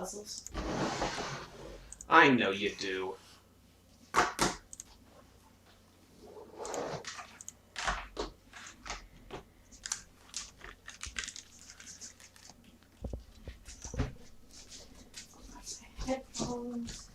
puzzles. I know you do. Headphones.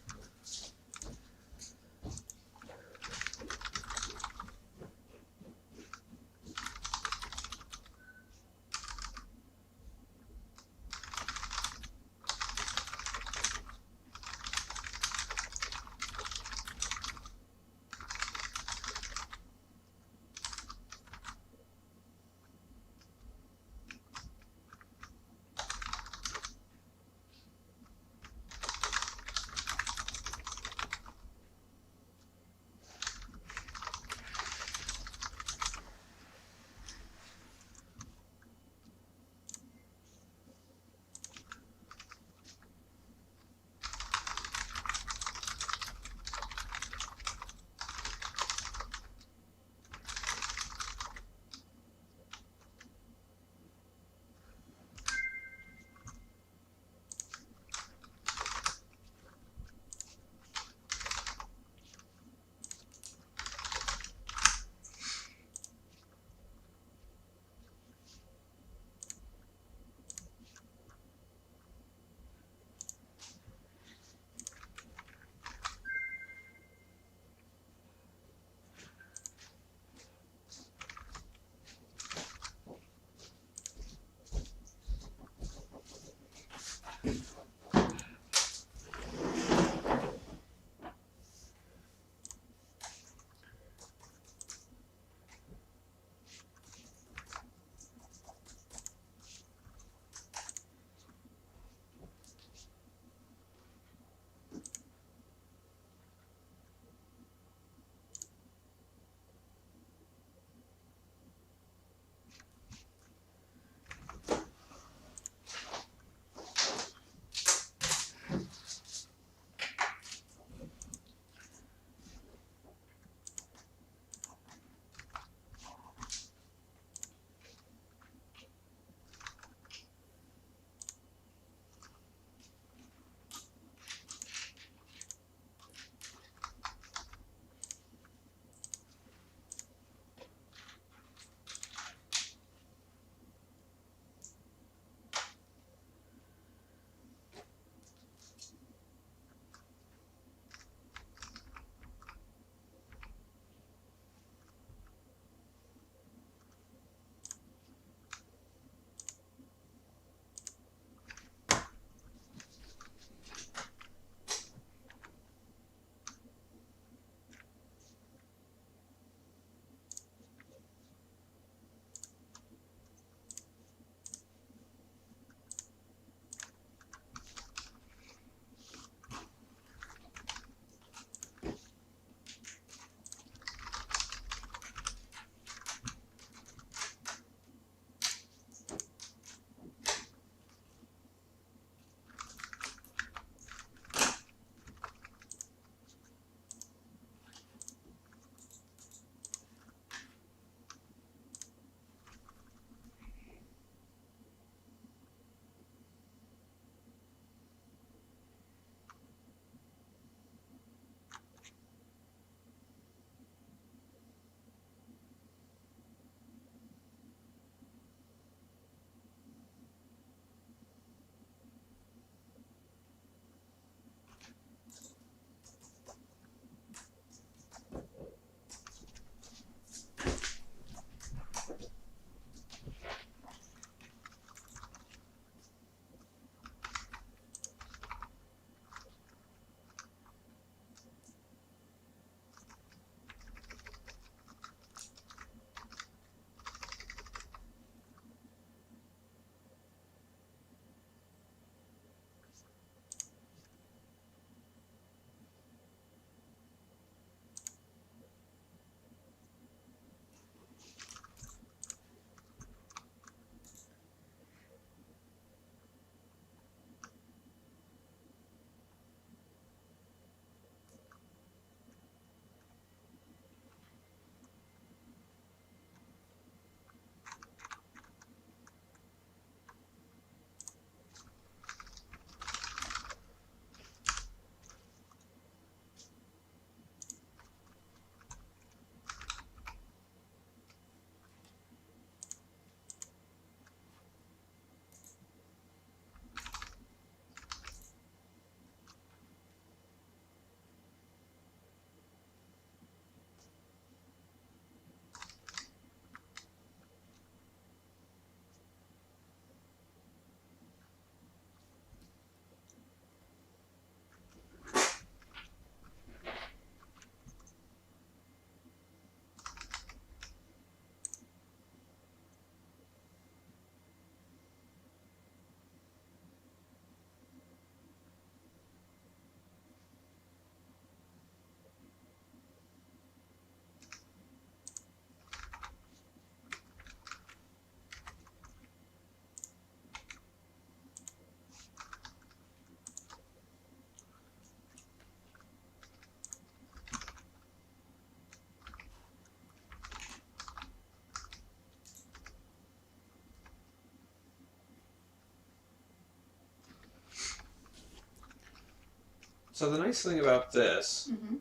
So the nice thing about this, Mm-hmm.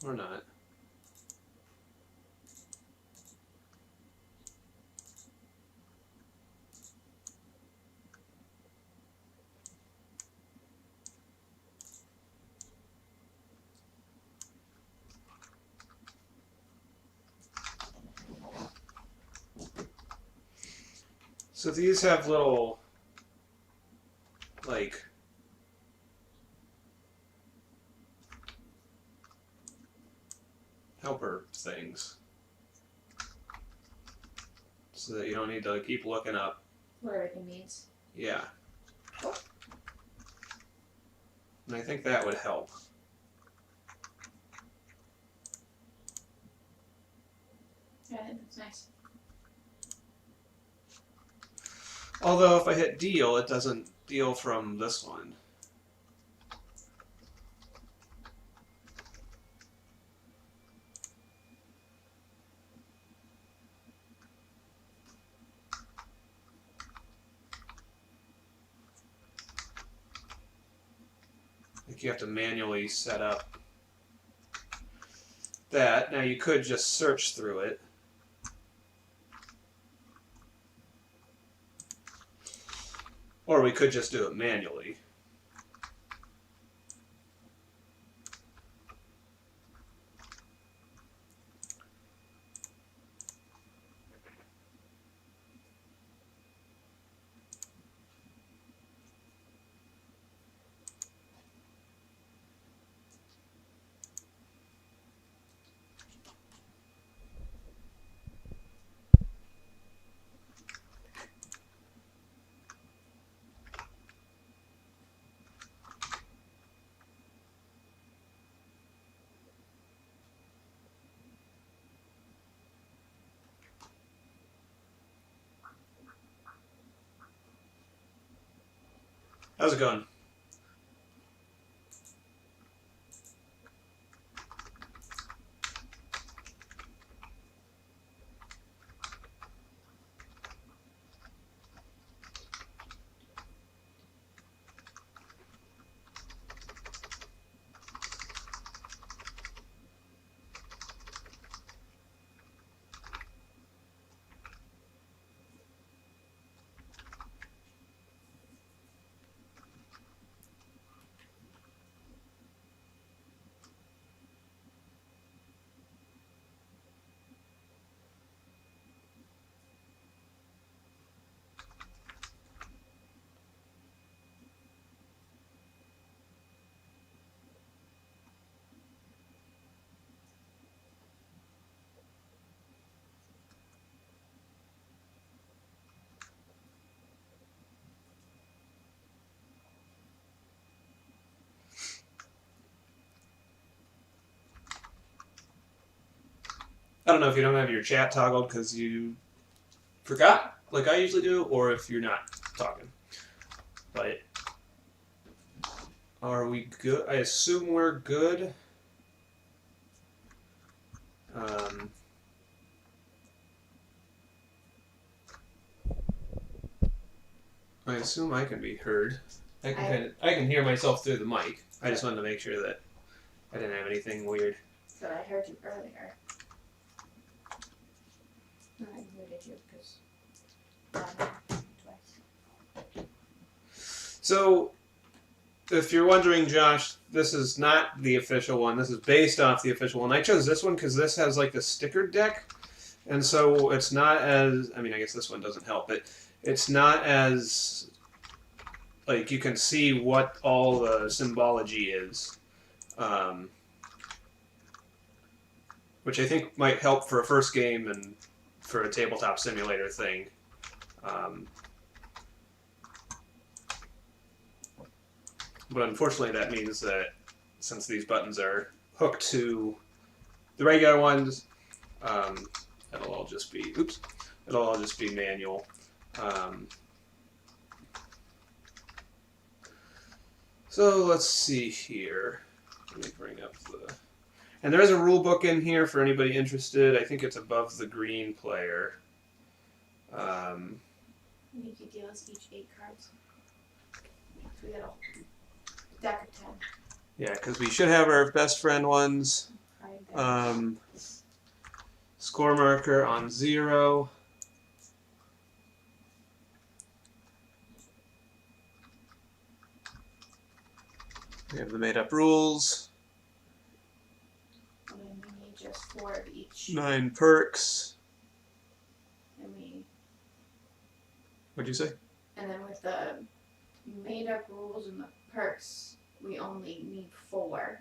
or not, so these have little, like, helper things. So that you don't need to keep looking up. What everything means. Yeah. And I think that would help. Yeah, I think that's nice. Although if I hit deal, it doesn't deal from this one. Like you have to manually set up that. Now you could just search through it. Or we could just do it manually. How's it going? I don't know if you don't have your chat toggled because you forgot, like I usually do, or if you're not talking. But are we good? I assume we're good. I assume I can be heard. I can hear myself through the mic. I just wanted to make sure that I didn't have anything weird. So I heard you earlier. I muted you because twice. So, if you're wondering, Josh, this is not the official one. This is based off the official one. I chose this one because this has like the sticker deck, and so it's not as. I mean, I guess this one doesn't help, but it's not as like you can see what all the symbology is, which I think might help for a first game and for a tabletop simulator thing. But unfortunately, that means that since these buttons are hooked to the regular ones, it'll all just be manual. So let's see here. Let me bring up the... And there is a rule book in here for anybody interested. I think it's above the green player. I think you deal us each 8 cards. we got a deck of 10. Yeah, because we should have our best friend ones. Right. Score marker on 0. We have the made up rules. And then we need just 4 of each. 9 perks. And we What'd you say? and then with the made up rules and the perks, we only need 4.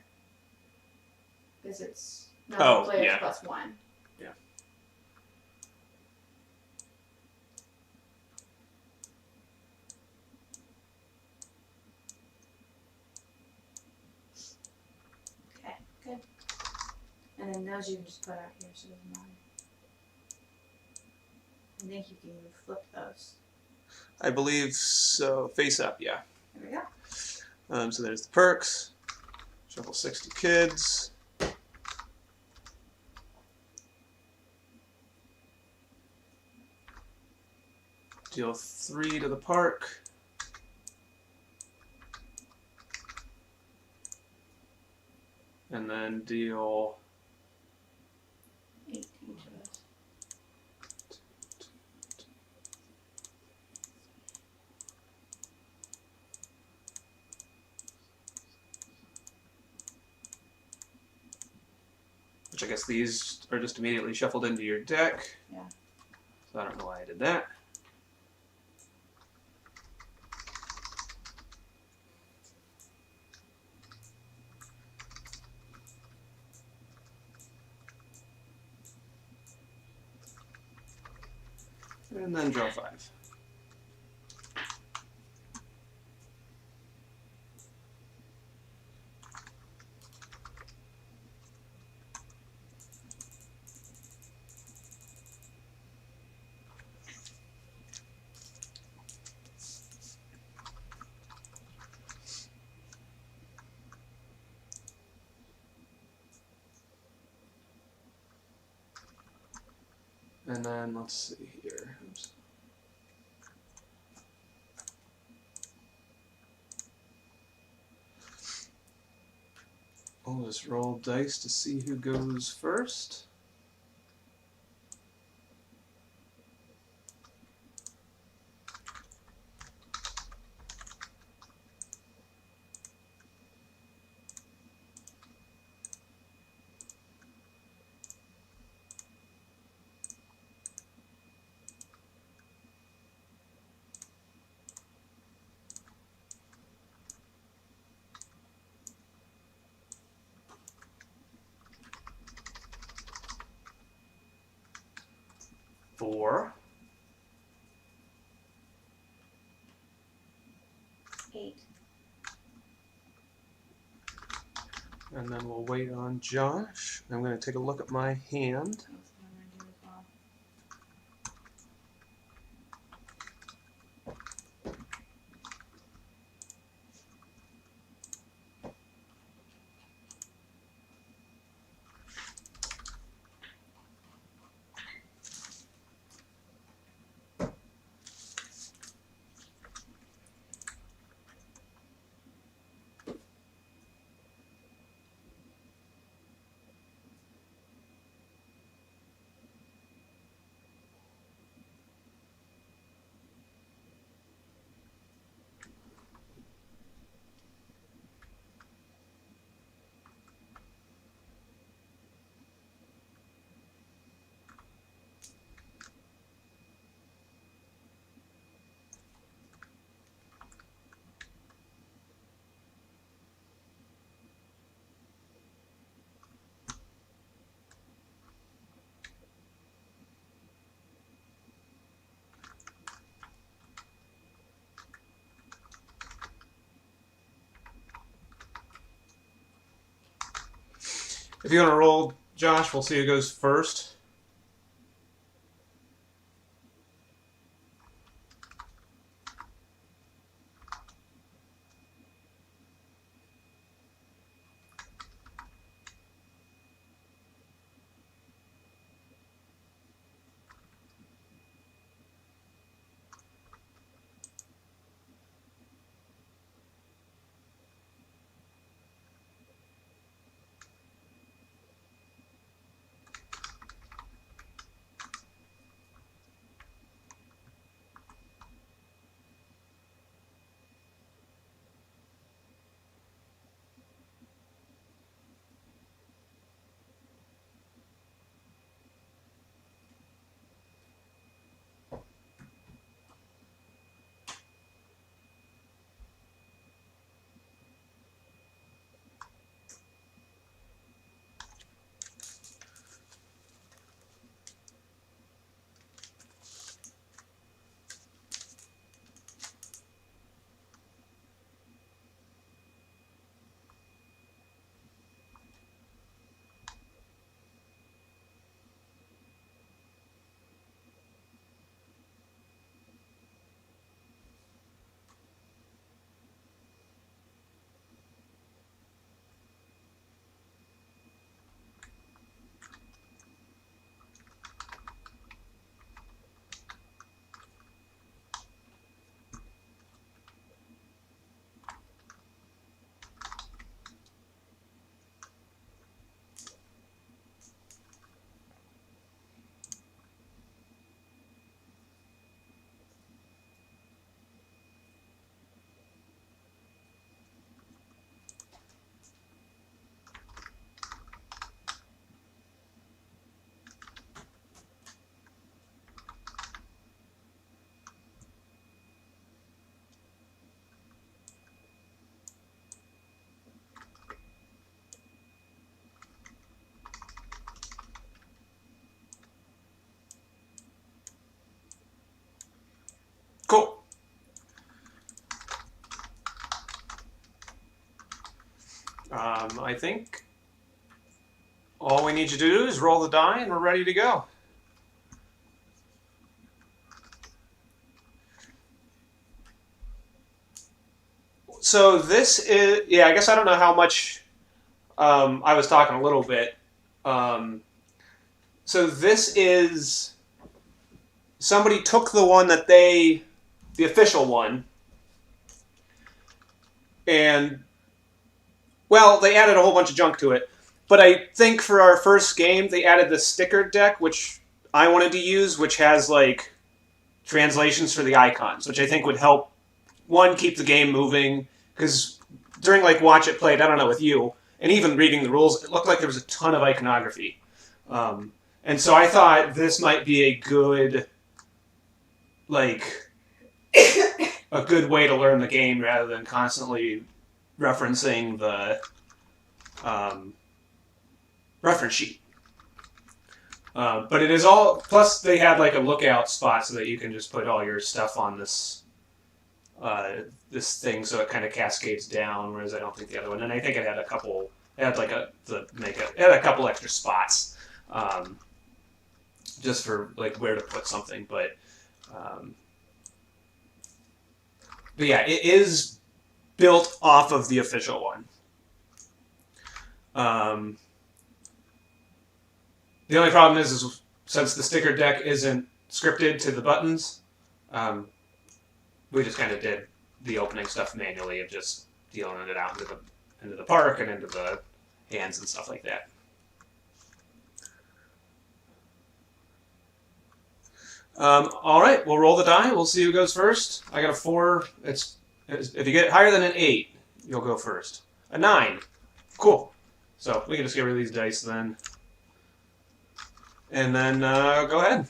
Because it's number players yeah. plus 1. Yeah. Okay, good. And then those you can just put out here so it doesn't matter. I think you can flip those. I believe so. Face up, yeah. There we go. So there's the perks. Shuffle 60 kids. Deal 3 to the park. And then deal 18 to those. which I guess these are just immediately shuffled into your deck. Yeah. So I don't know why I did that. And then draw 5. And then let's see here. Oops. I'll just roll dice to see who goes first. Four. 8. And then we'll wait on Josh. I'm going to take a look at my hand. That's what I'm going to do as well. If you want to roll, Josh, we'll see who goes first. I think all we need you to do is roll the die, and we're ready to go. So this is, yeah, I guess I don't know how much I was talking a little bit. So this is, somebody took the one that the official one, and, well, they added a whole bunch of junk to it. But I think for our first game, they added the sticker deck, which I wanted to use, which has, like, translations for the icons, which I think would help, one, keep the game moving, because during, like, Watch It Played, I don't know, with you, and even reading the rules, it looked like there was a ton of iconography. And so I thought this might be a good, like, a good way to learn the game rather than constantly referencing the reference sheet. But it is all, plus they had like a lookout spot so that you can just put all your stuff on this this thing so it kind of cascades down, whereas I don't think the other one, and I think it had a couple, it had like it had a couple extra spots just for like where to put something, but yeah, it is built off of the official one. The only problem is since the sticker deck isn't scripted to the buttons, we just kind of did the opening stuff manually of just dealing it out into the park and into the hands and stuff like that. All right, we'll roll the die. We'll see who goes first. I got a 4. If you get higher than an 8, you'll go first. A 9. Cool. So we can just get rid of these dice then. And then go ahead.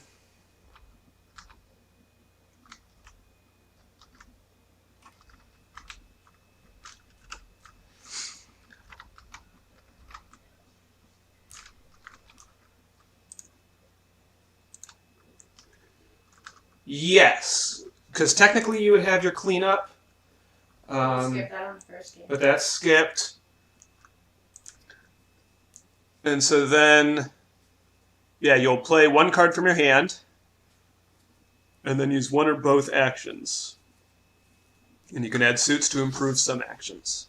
Yes, because technically you would have your cleanup. Skip that on the first game. But that's skipped. And so then, yeah, you'll play one card from your hand, and then use one or both actions. And you can add suits to improve some actions.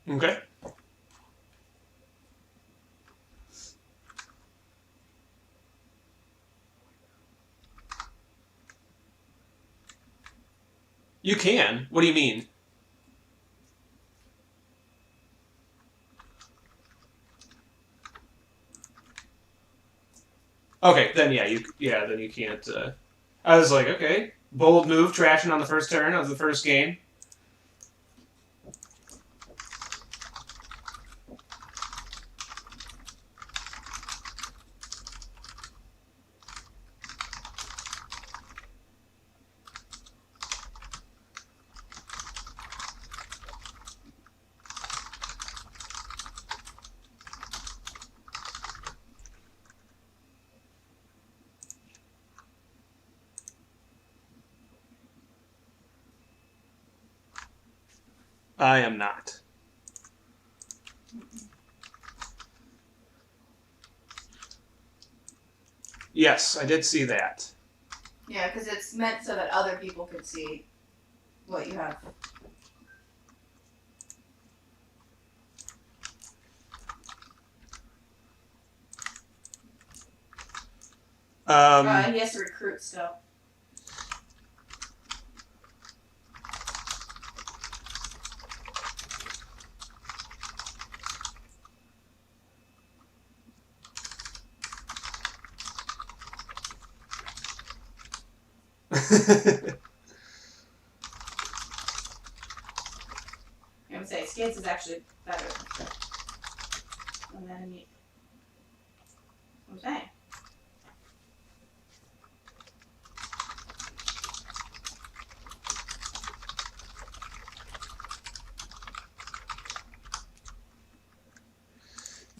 Okay. You can. What do you mean? Okay, then yeah, then you can't. I was like, okay, bold move, trashing on the first turn of the first game. I am not. Yes, I did see that. Yeah, because it's meant so that other people could see what you have. He has to recruit still. I would say Skids is actually better. And then you... Okay.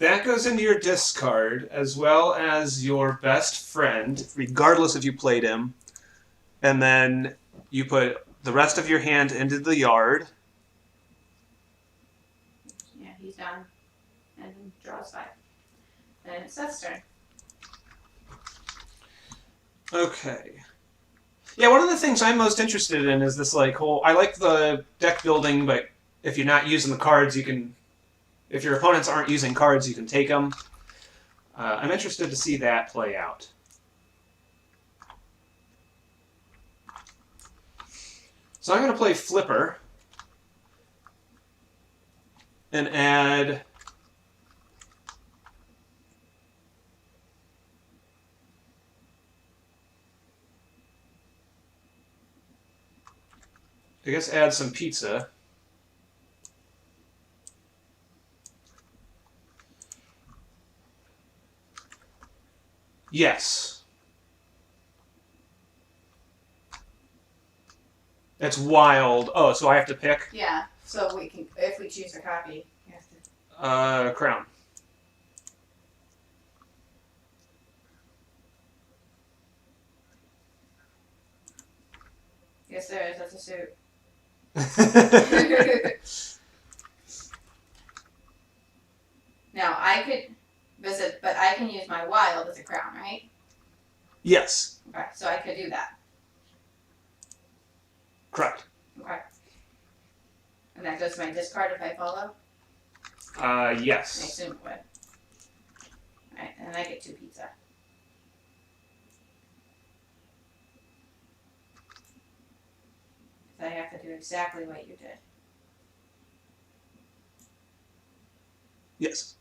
that goes into your discard, as well as your best friend, regardless if you played him. And then you put the rest of your hand into the yard. Yeah, he's done. And draws 5. Then it's Seth's turn. Okay. Yeah, one of the things I'm most interested in is this like whole. I like the deck building, but if you're not using the cards, you can. If your opponents aren't using cards, you can take them. I'm interested to see that play out. So I'm going to play Flipper and add add some pizza. Yes. That's wild. Oh, so I have to pick? Yeah, so we can, if we choose a copy, you have to. Crown. Yes, there is. That's a suit. Now, I could visit, but I can use my wild as a crown, right? Yes. Okay, so I could do that. Correct. Okay. And that goes to my discard if I follow? Yes. I assume it would. Alright, and I get 2 pizza. So I have to do exactly what you did. Yes.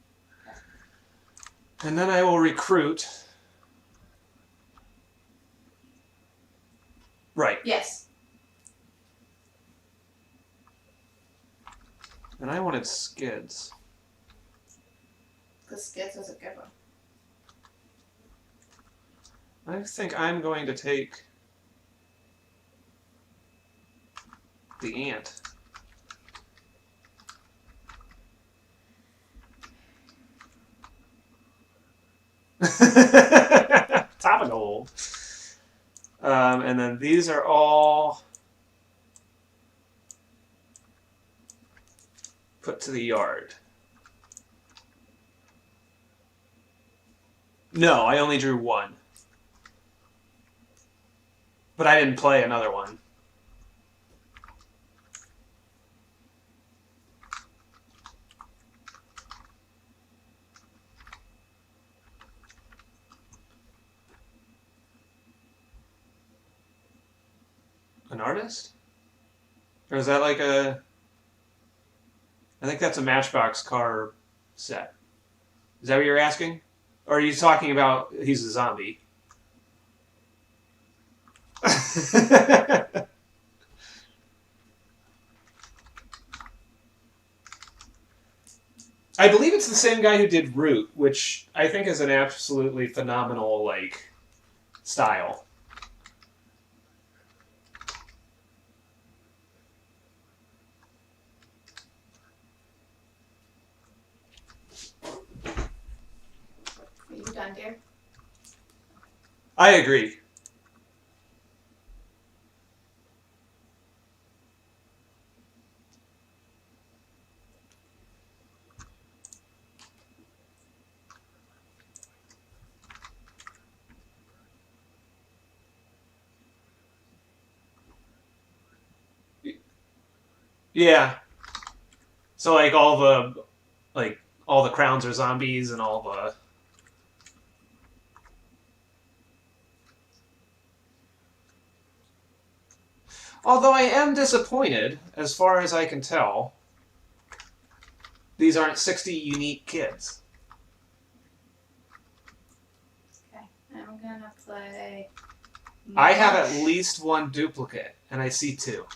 And then I will recruit. Right. Yes. And I wanted Skids. Because Skids was a good one. I think I'm going to take the ant. Topical. And then these are all put to the yard. No, I only drew 1. But I didn't play another one. An artist? Or is that like a... I think that's a Matchbox car set. Is that what you're asking? Or are you talking about he's a zombie? I believe it's the same guy who did Root, which I think is an absolutely phenomenal, like, style. Are you done, dear? I agree. Yeah. So like all the crowns are zombies and all the Although I am disappointed, as far as I can tell, these aren't 60 unique kids. Okay, I'm gonna play... I have at least 1 duplicate, and I see 2. Get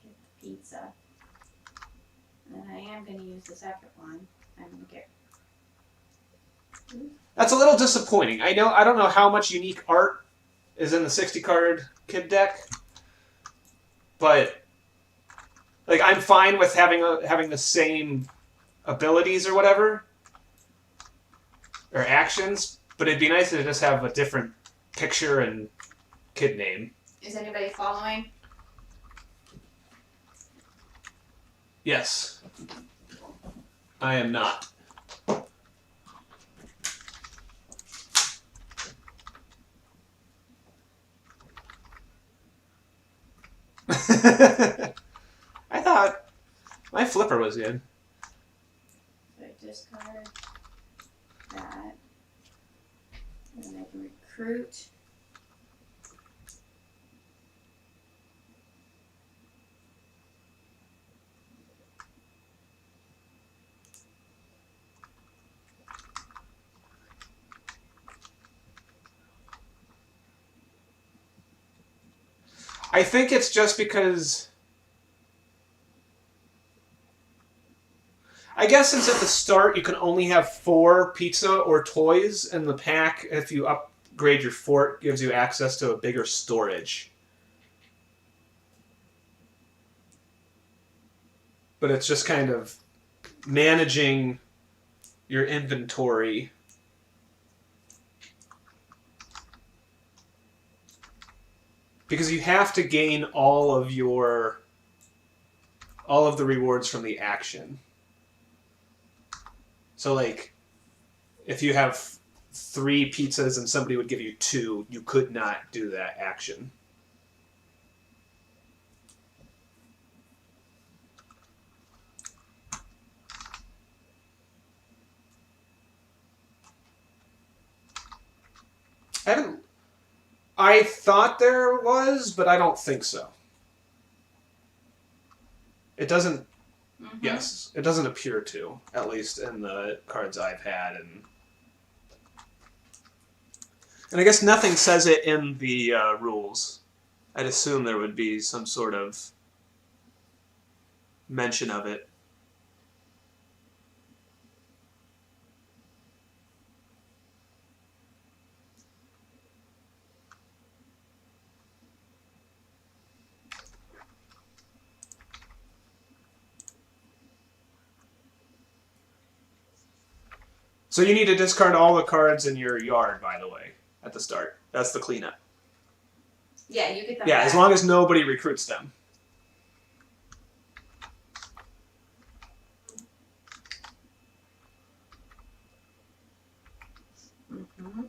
the pizza. And then I am gonna use the second one. I'm gonna get... That's a little disappointing. I don't know how much unique art is in the 60 card kid deck, but Like, I'm fine with having the same abilities or whatever, or actions, but it'd be nice to just have a different picture and kid name. Is anybody following? Yes. I am not. I thought my flipper was good. So I discard that. And then I can recruit. I think it's just because... I guess since at the start you can only have 4 pizza or toys in the pack, if you upgrade your fort, gives you access to a bigger storage. But it's just kind of managing your inventory. Because you have to gain all of the rewards from the action. So, like, if you have 3 pizzas and somebody would give you 2, you could not do that action. I thought there was, but I don't think so. It doesn't... Mm-hmm. Yes, it doesn't appear to, at least in the cards I've had. And I guess nothing says it in the rules. I'd assume there would be some sort of mention of it. So you need to discard all the cards in your yard, by the way, at the start. That's the cleanup. Yeah, you get them Yeah, back. as long as nobody recruits them. Mm-hmm.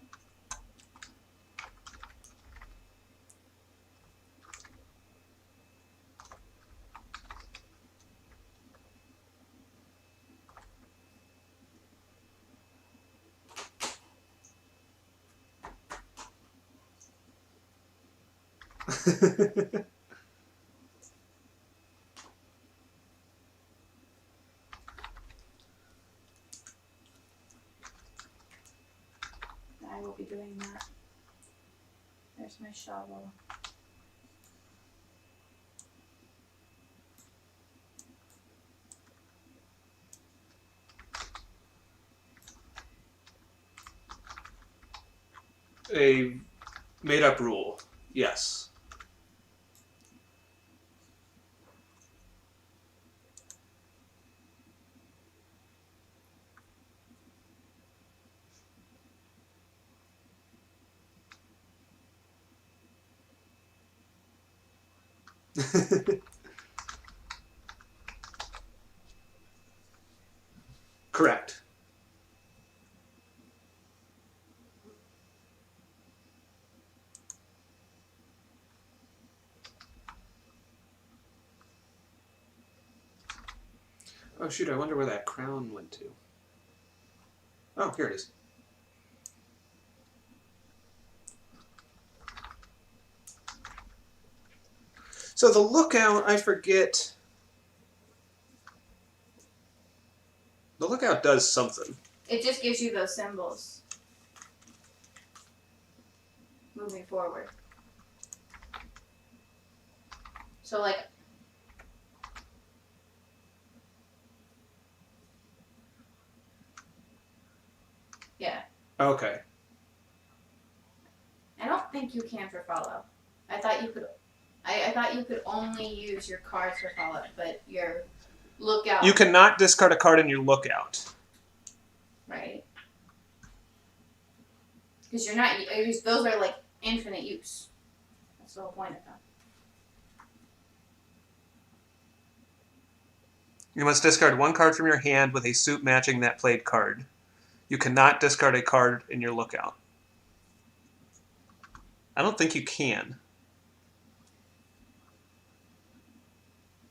I will be doing that. There's my shovel. A made-up rule, yes. Correct. Oh shoot, I wonder where that crown went to. Oh, here it is. So the lookout, I forget. The lookout does something. It just gives you those symbols. Moving forward. So like... Yeah. Okay. I don't think you can for follow. I thought you could I thought you could only use your cards for follow-up, but your lookout... You cannot discard a card in your lookout. Right. Because you're not... Those are, like, infinite use. That's the whole point of them. You must discard one card from your hand with a suit matching that played card. You cannot discard a card in your lookout. I don't think you can.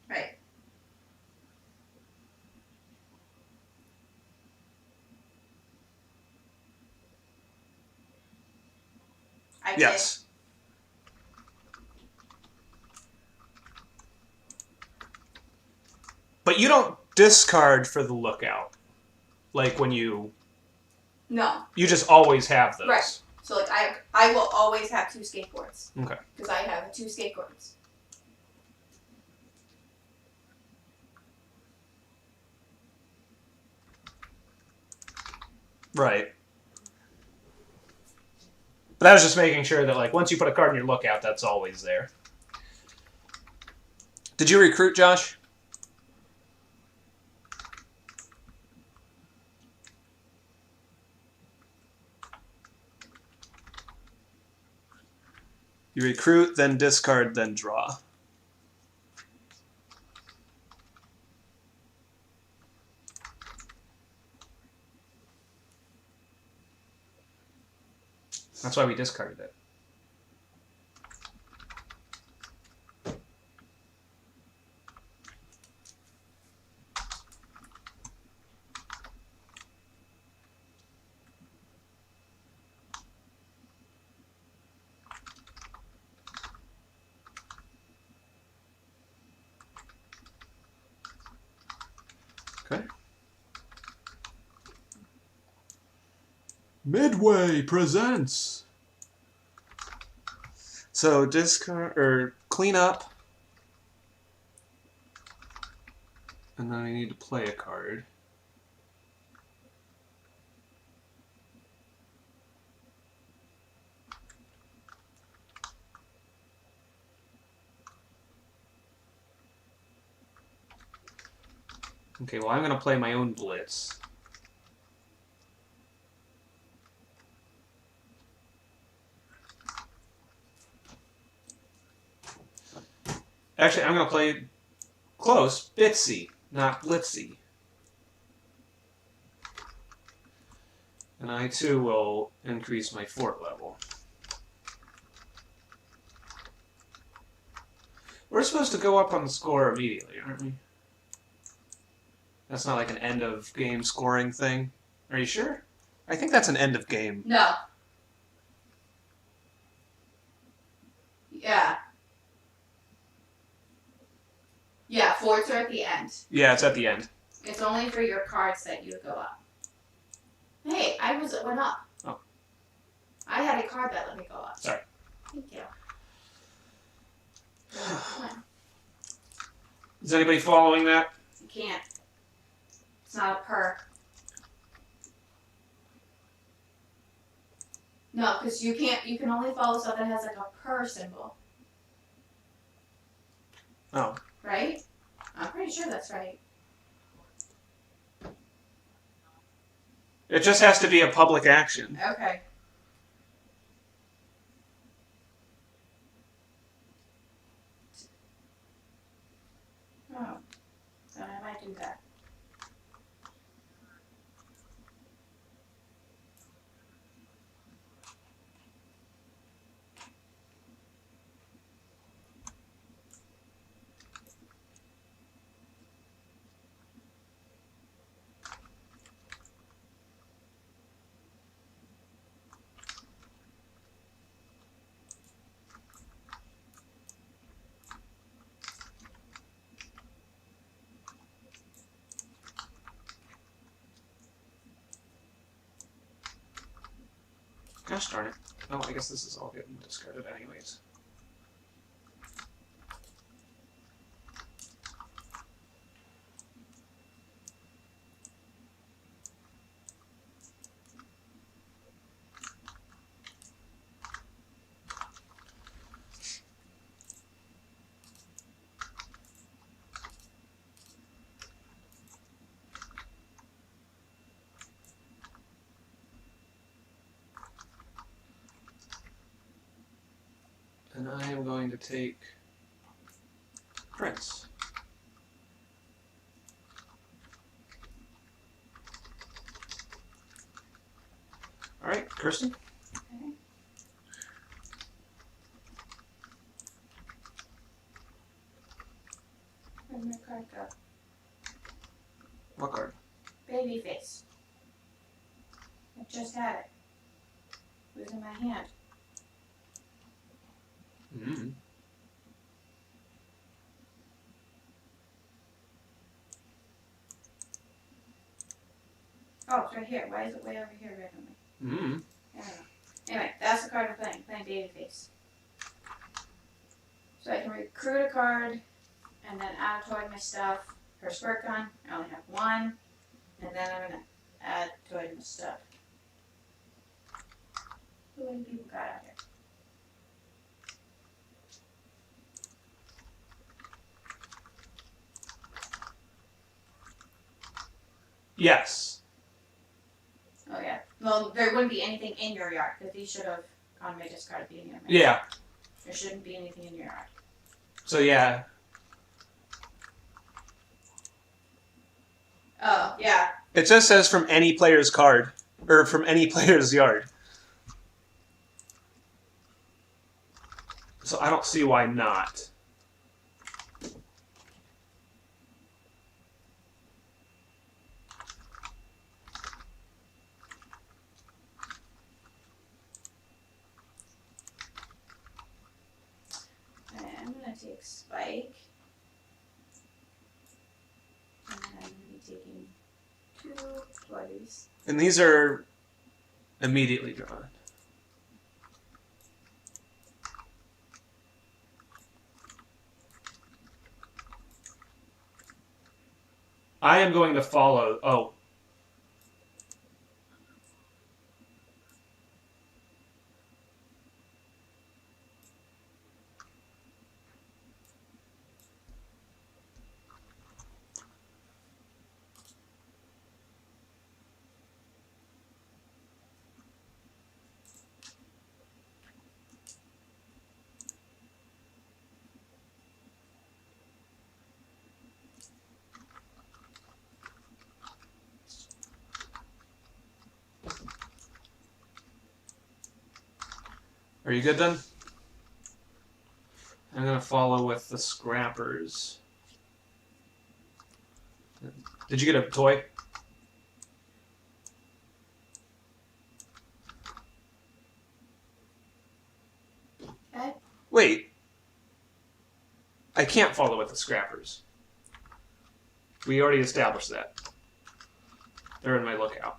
Right. Yes. But you don't discard for the lookout. Like when you... No. You just always have those. Right. So, like, I will always have 2 skateboards. Okay. Because I have 2 skateboards. Right. But I was just making sure that, like, once you put a card in your lookout, that's always there. Did you recruit, Josh? You recruit, then discard, then draw. That's why we discarded it. Okay. Midway presents. So discard or clean up, and then I need to play a card. Okay, well, I'm going to play my own blitz. Actually, I'm going to play close, Bitsy, not Blitzy. And I, too, will increase my fort level. We're supposed to go up on the score immediately, aren't we? That's not like an end of game scoring thing. Are you sure? I think that's an end of game. No. Yeah. Yeah, forts are at the end. Yeah, it's at the end. It's only for your cards that you go up. Hey, went up. Oh. I had a card that let me go up. Sorry. Thank you. Is anybody following that? You can't. It's not a per. No, because you can only follow stuff that has like a per symbol. Oh. Right? I'm pretty sure that's right. It just has to be a public action. Okay. Oh. So I might do that. Gosh darn it. Oh, I guess this is all getting discarded anyways. I am going to take Prince. All right, Kirsten. Okay. Where'd my card go? What card? Babyface. I just had it. It was in my hand. Mm-hmm. Oh, it's right here. Why is it way over here randomly? Mm-hmm. I don't know. Anyway, that's the card I'm playing. Playing Babyface. So I can recruit a card and then add a toy to my stuff. Her squirt gun, I only have one. And then I'm going to add a toy to my stuff. How many people got out here? Yes. Oh yeah. Well, there wouldn't be anything in your yard because these should have gone my discard at the beginning of my Yeah. There shouldn't be anything in your yard. So yeah. Oh yeah. It just says from any player's card, or from any player's yard. So I don't see why not. I'm gonna take Spike. And then I'm gonna be taking 2 toys. And these are immediately drawn. I am going to follow. Oh. Are you good then? I'm going to follow with the Scrappers. Did you get a toy? Okay. Wait. I can't follow with the Scrappers. We already established that. They're in my lookout.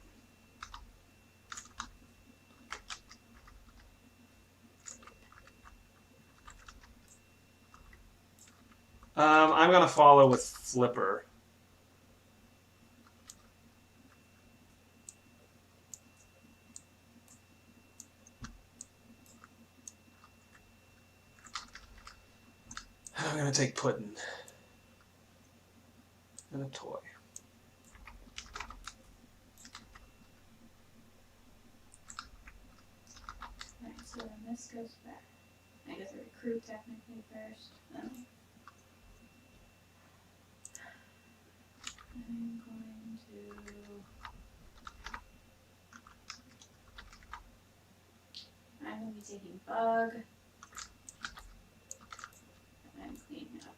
I'm going to follow with Flipper. I'm going to take Puddin'. And a toy. Alright, so then this goes back. I guess I recruit technically first. Then I'm going to. I'm going to be taking Bug. And I'm cleaning up.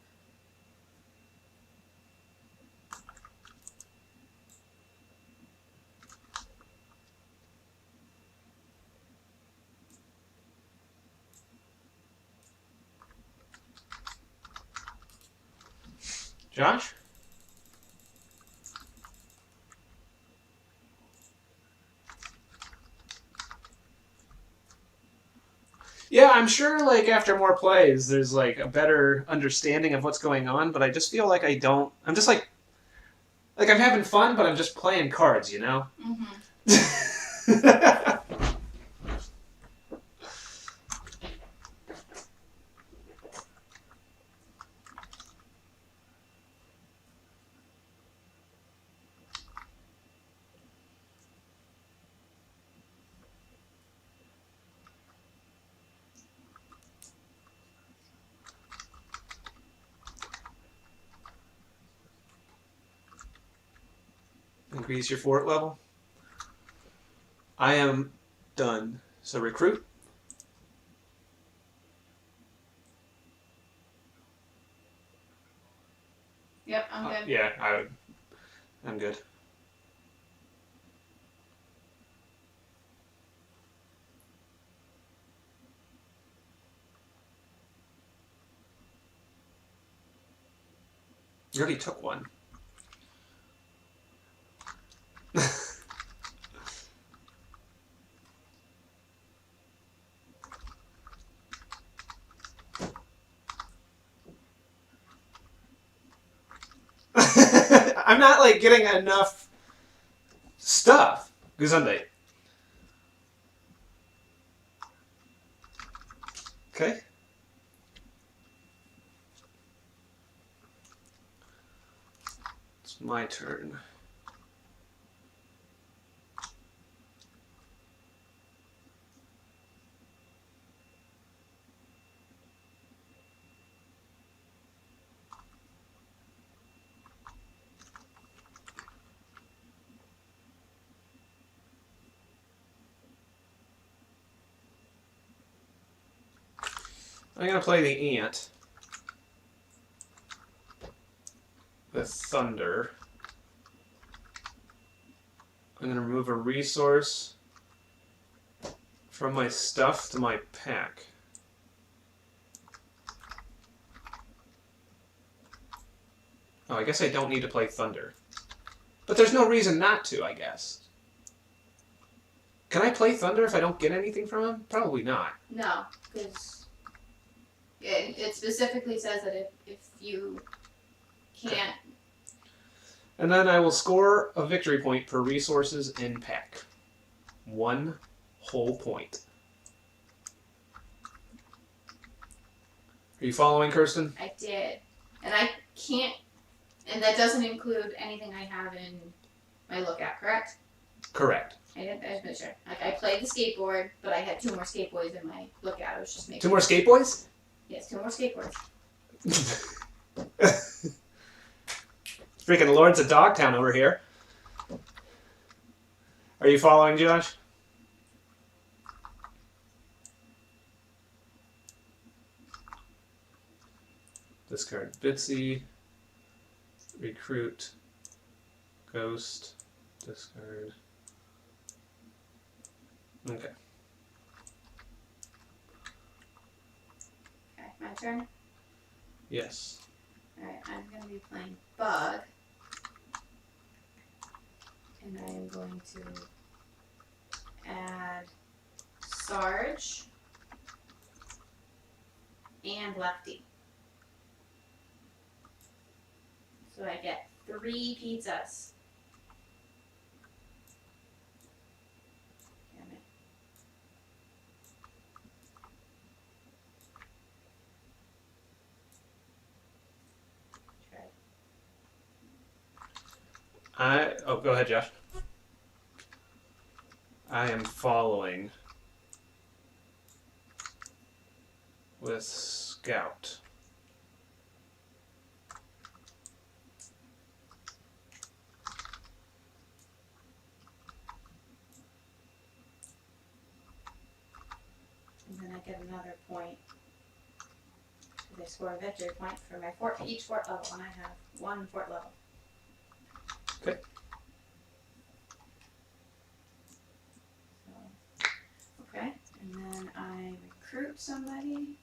Josh? Yeah, I'm sure like after more plays there's like a better understanding of what's going on, but I just feel like I don't. I'm just like I'm having fun, but I'm just playing cards, you know? Mm-hmm. Increase your fort level. I am done. So recruit. Yep, I'm good. Yeah, I'm good. You already took one. I'm not like getting enough stuff. Gesundheit. Okay. It's my turn. I'm going to play the ant with thunder. I'm going to remove a resource from my stuff to my pack. Oh, I guess I don't need to play thunder. But there's no reason not to, I guess. Can I play thunder if I don't get anything from him? Probably not. No, because it specifically says that if you can't... Okay. And then I will score a victory point per resources in pack. 1 whole point. Are you following, Kirsten? I did. And I can't... And that doesn't include anything I have in my lookout, correct? Correct. I just made sure. Like, I played the skateboard, but I had 2 more skateboards in my lookout. I was just making 2 more skate boys? Yes, 2 more skateboards. Freaking Lords of Dogtown over here. Are you following, Josh? Discard Bitsy. Recruit. Ghost. Discard. Okay. Okay, my turn? Yes. Alright, I'm going to be playing Bug. And I am going to add Sarge and Lefty. So I get 3 pizzas. Damn it. Try. Oh, go ahead, Josh. I am following with Scout. And then I get another point. I score a victory point for my fort, each fort level, and I have 1 fort level. Okay. So, okay, and then I recruit somebody.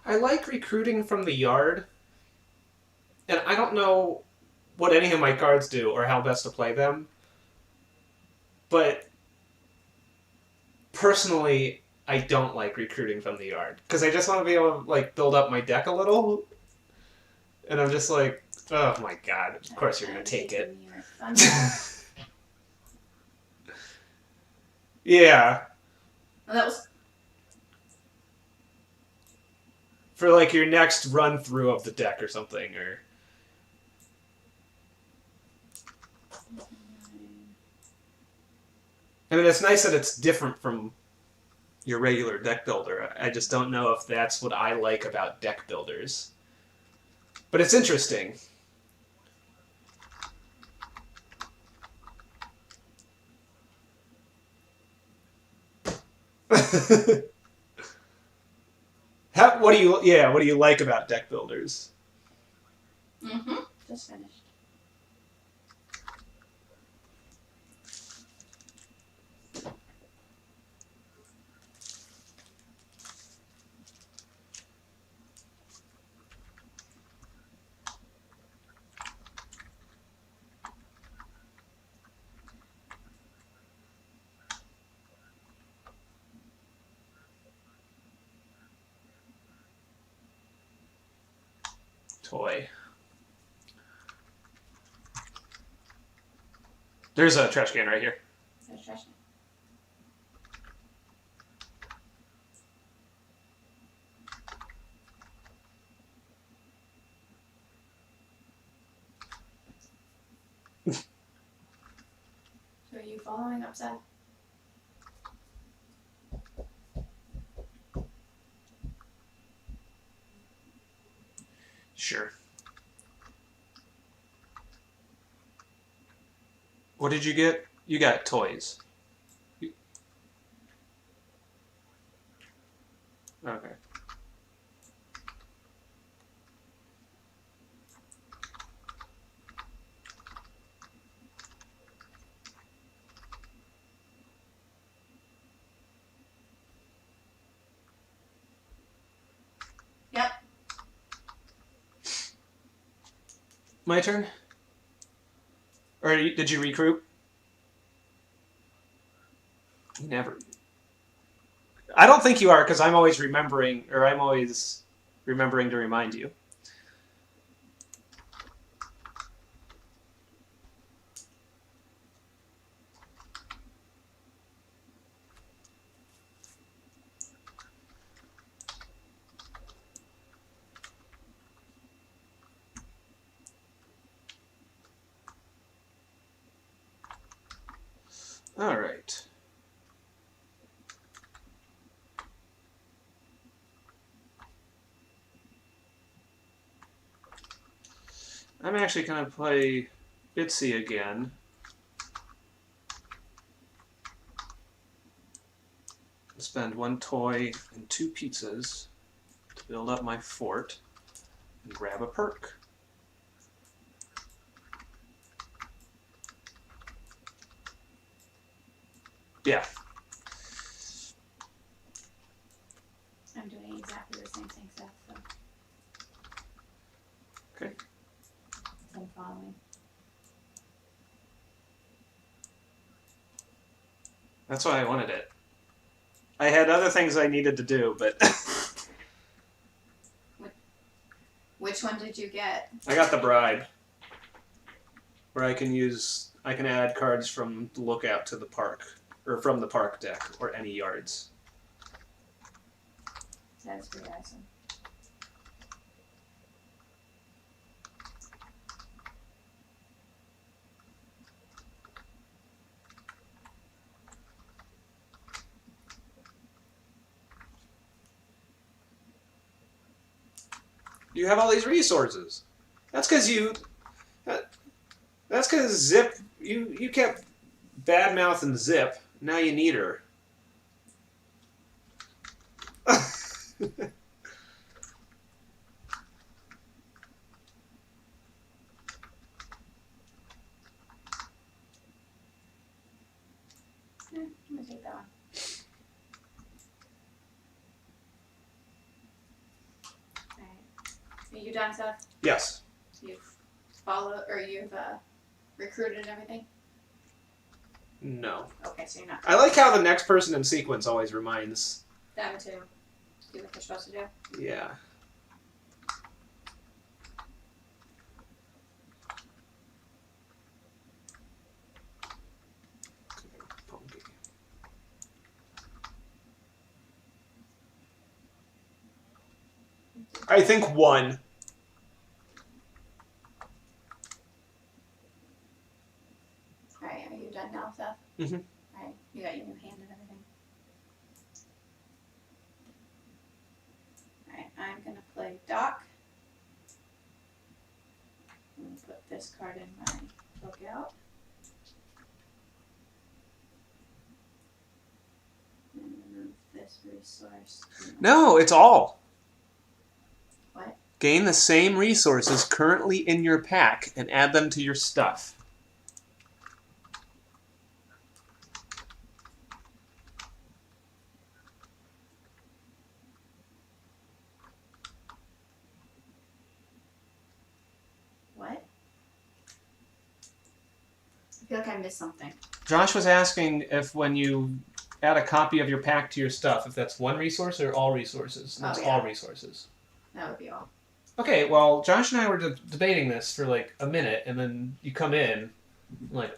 I like recruiting from the yard, and I don't know what any of my cards do or how best to play them, but personally, I don't like recruiting from the yard because I just want to be able to like build up my deck a little, and I'm just like, oh my god! Of course you're gonna take it. Yeah. Well, that was for like your next run through of the deck or something, or. I mean, it's nice that it's different from your regular deck builder. I just don't know if that's what I like about deck builders. But it's interesting. What do you like about deck builders? just finished. Toy. There's a trash can right here. There's trash can. So are you following up, Seth? Sure. What did you get? You got toys. Okay. Yep. My turn? Or did you recruit? Never. I don't think you are, because I'm always remembering to remind you. All right. I'm actually going to play Bitsy again. Spend 1 toy and 2 pizzas to build up my fort and grab a perk. Yeah. I'm doing exactly the same thing, Seth, so. Okay. I'm following. That's why I wanted it. I had other things I needed to do, but Which one did you get? I got the bribe, where I can add cards from the lookout to the park, or from the park deck, or any yards. That's pretty awesome. You have all these resources. That's because Zip. You kept bad-mouthing Zip. Now you need her. I'm gonna take that one. Alright. Are you done, Seth? Yes. You've recruited and everything? No. Okay, so you're not. I like how the next person in sequence always reminds. Them to do what they're supposed to do. Yeah. I think 1. Alright, are you done now, Seth? Mm-hmm. Alright, you got your new hand and everything. Alright, I'm gonna play Doc. I'm gonna put this card in my lookout. And remove this resource. No, it's all. What? Gain the same resources currently in your pack and add them to your stuff. What? I feel like I missed something. Josh was asking if when you add a copy of your pack to your stuff, if that's 1 resource or all resources. And that's all resources. That would be all. Okay, well, Josh and I were debating this for like a minute, and then you come in, like,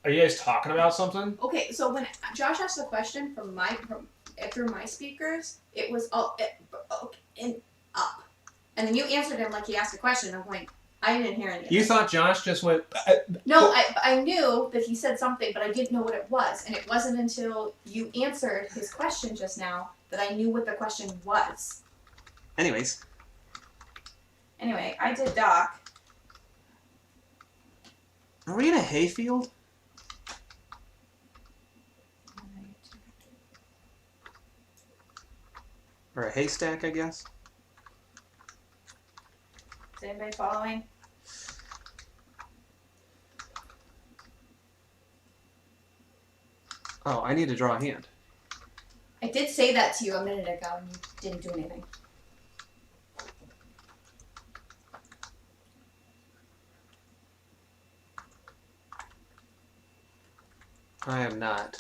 are you guys talking about something? Okay, so when Josh asked the question through my speakers, it was up, and up, and then you answered him like he asked a question. I'm like, I didn't hear anything. You thought Josh just went... No, I knew that he said something, but I didn't know what it was, and it wasn't until you answered his question just now that I knew what the question was. Anyways. Anyway, I did Doc. Are we in a hayfield? Or a haystack, I guess? Is anybody following? Oh, I need to draw a hand. I did say that to you a minute ago, and you didn't do anything. I am not.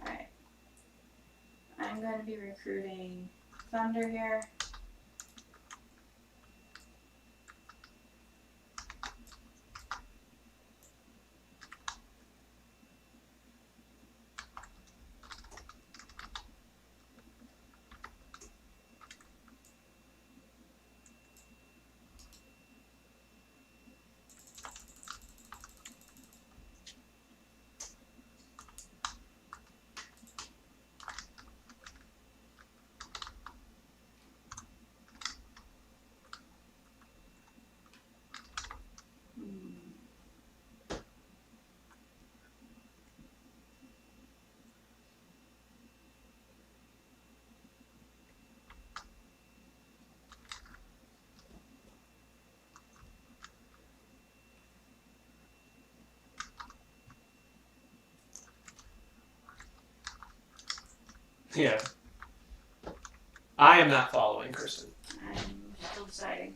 Alright. I'm going to be recruiting Thunder here. Yeah. I am not following, Kirsten. I'm still deciding.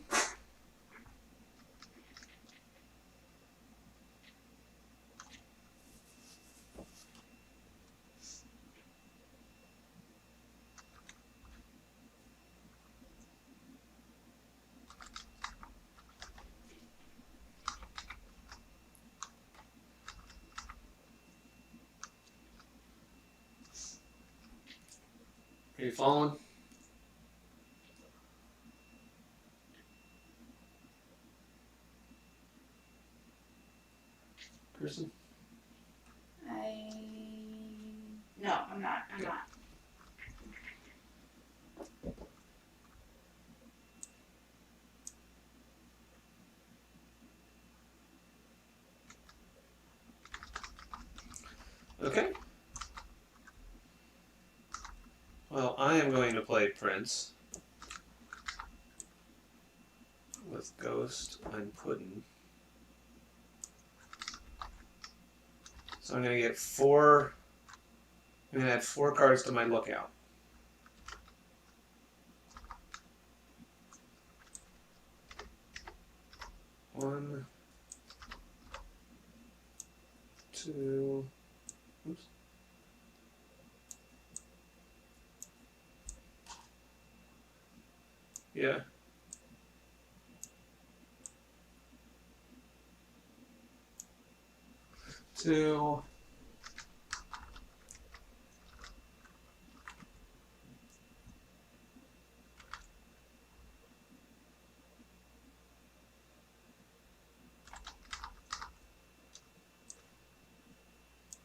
Are you following? Kirsten? No, I'm not. I'm not. Okay. Well, I am going to play Prince with Ghost and Puddin'. So I'm going to get 4. I'm going to add 4 cards to my lookout. One, to. Oops. Yeah. To.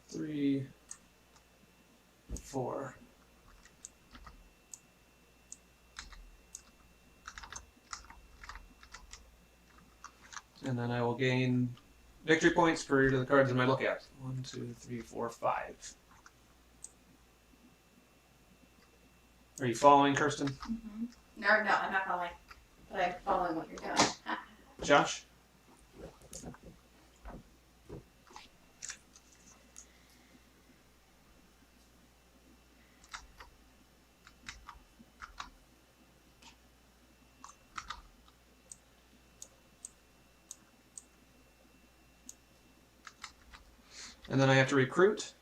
Three, 4. And then I will gain victory points for each of the cards in my lookout. 1, 2, 3, 4, 5. Are you following, Kirsten? Mm-hmm. No, I'm not following. But I'm following what you're doing. Josh? And then I have to recruit.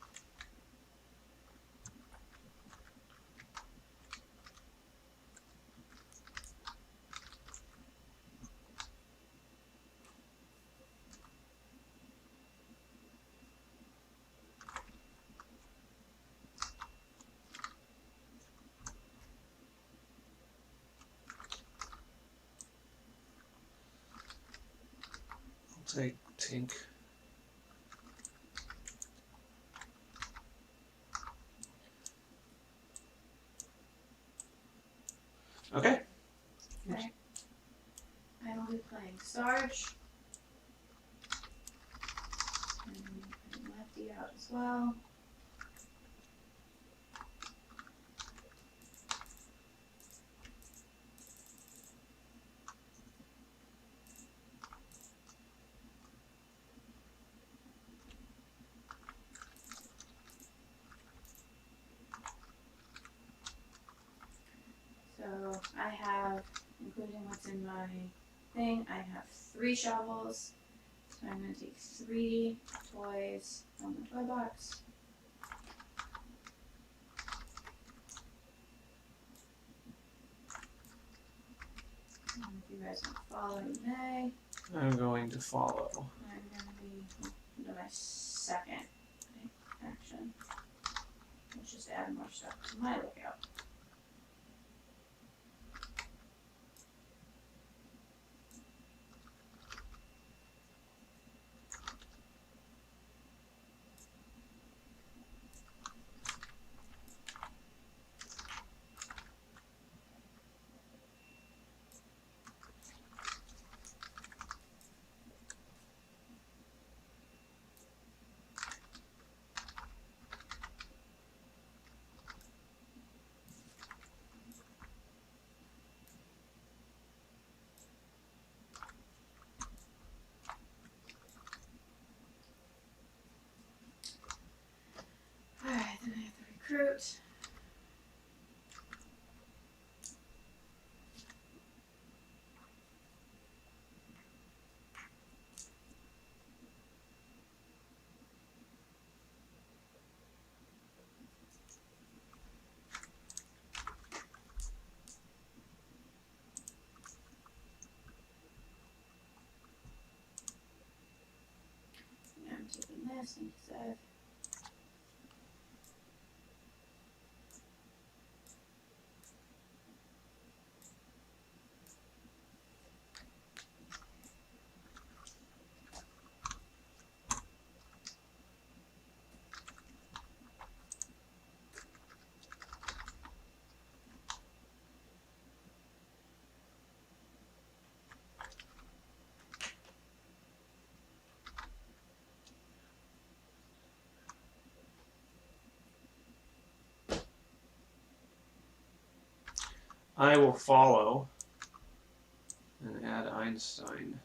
I'll take Tink. Okay. Okay. I will be playing Sarge. And Lefty out as well. So I have, including what's in my thing, I have 3 shovels. So I'm going to take 3 toys from the toy box. And if you guys want to follow, you may. I'm going to follow. I'm going to be into my second action, which is add more stuff to my lookout. Alright, then I have to recruit. And I'm taking this instead. I will follow and add Einstein.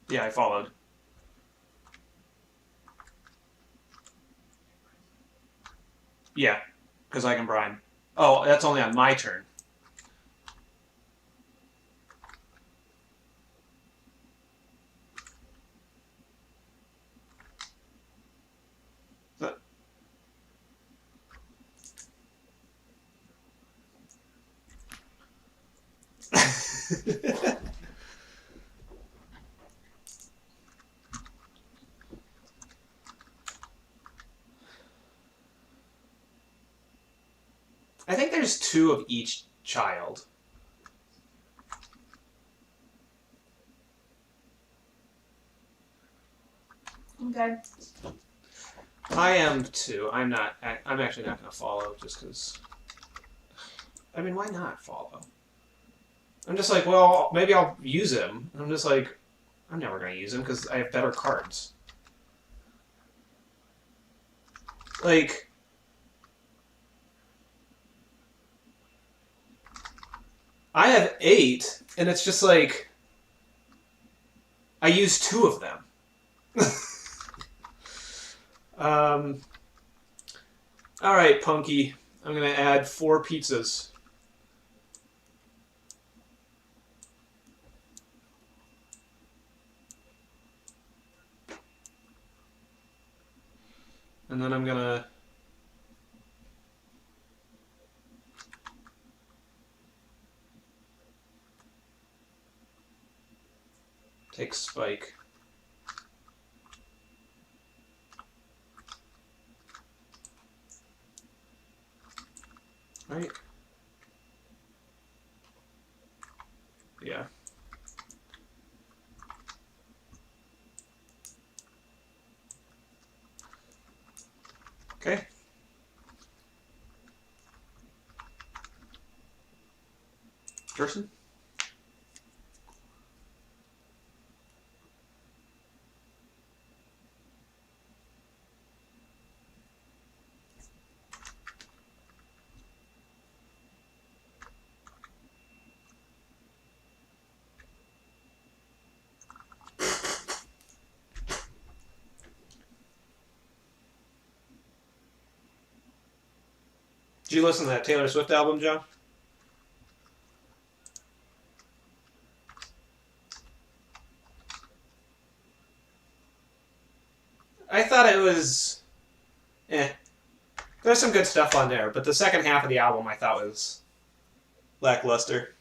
Yeah, I followed. Yeah, because I can brine. Oh, that's only on my turn. I think there's 2 of each child. Okay. I am too. I'm not. I'm actually not going to follow just because. I mean, why not follow? I'm just like, well, maybe I'll use him. I'm just like, I'm never going to use him because I have better cards. Like, I have 8, and it's just like, I use 2 of them. All right, Punky. I'm going to add 4 pizzas. And then I'm going to take Spike. Right? Yeah. Okay. Jerson? Did you listen to that Taylor Swift album, John? I thought it was... There's some good stuff on there, but the second half of the album I thought was lackluster.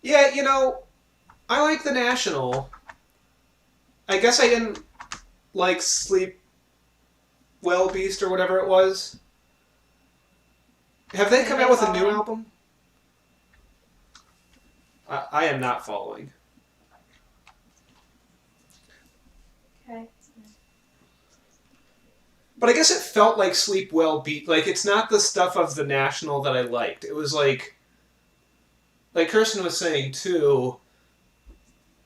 Yeah, you know, I like The National. I guess I didn't like Sleep Well Beast or whatever it was. Have they come out with a new album? I am not following. Okay. But I guess it felt like Sleep Well Beat. Like, it's not the stuff of The National that I liked. It was like Kirsten was saying too,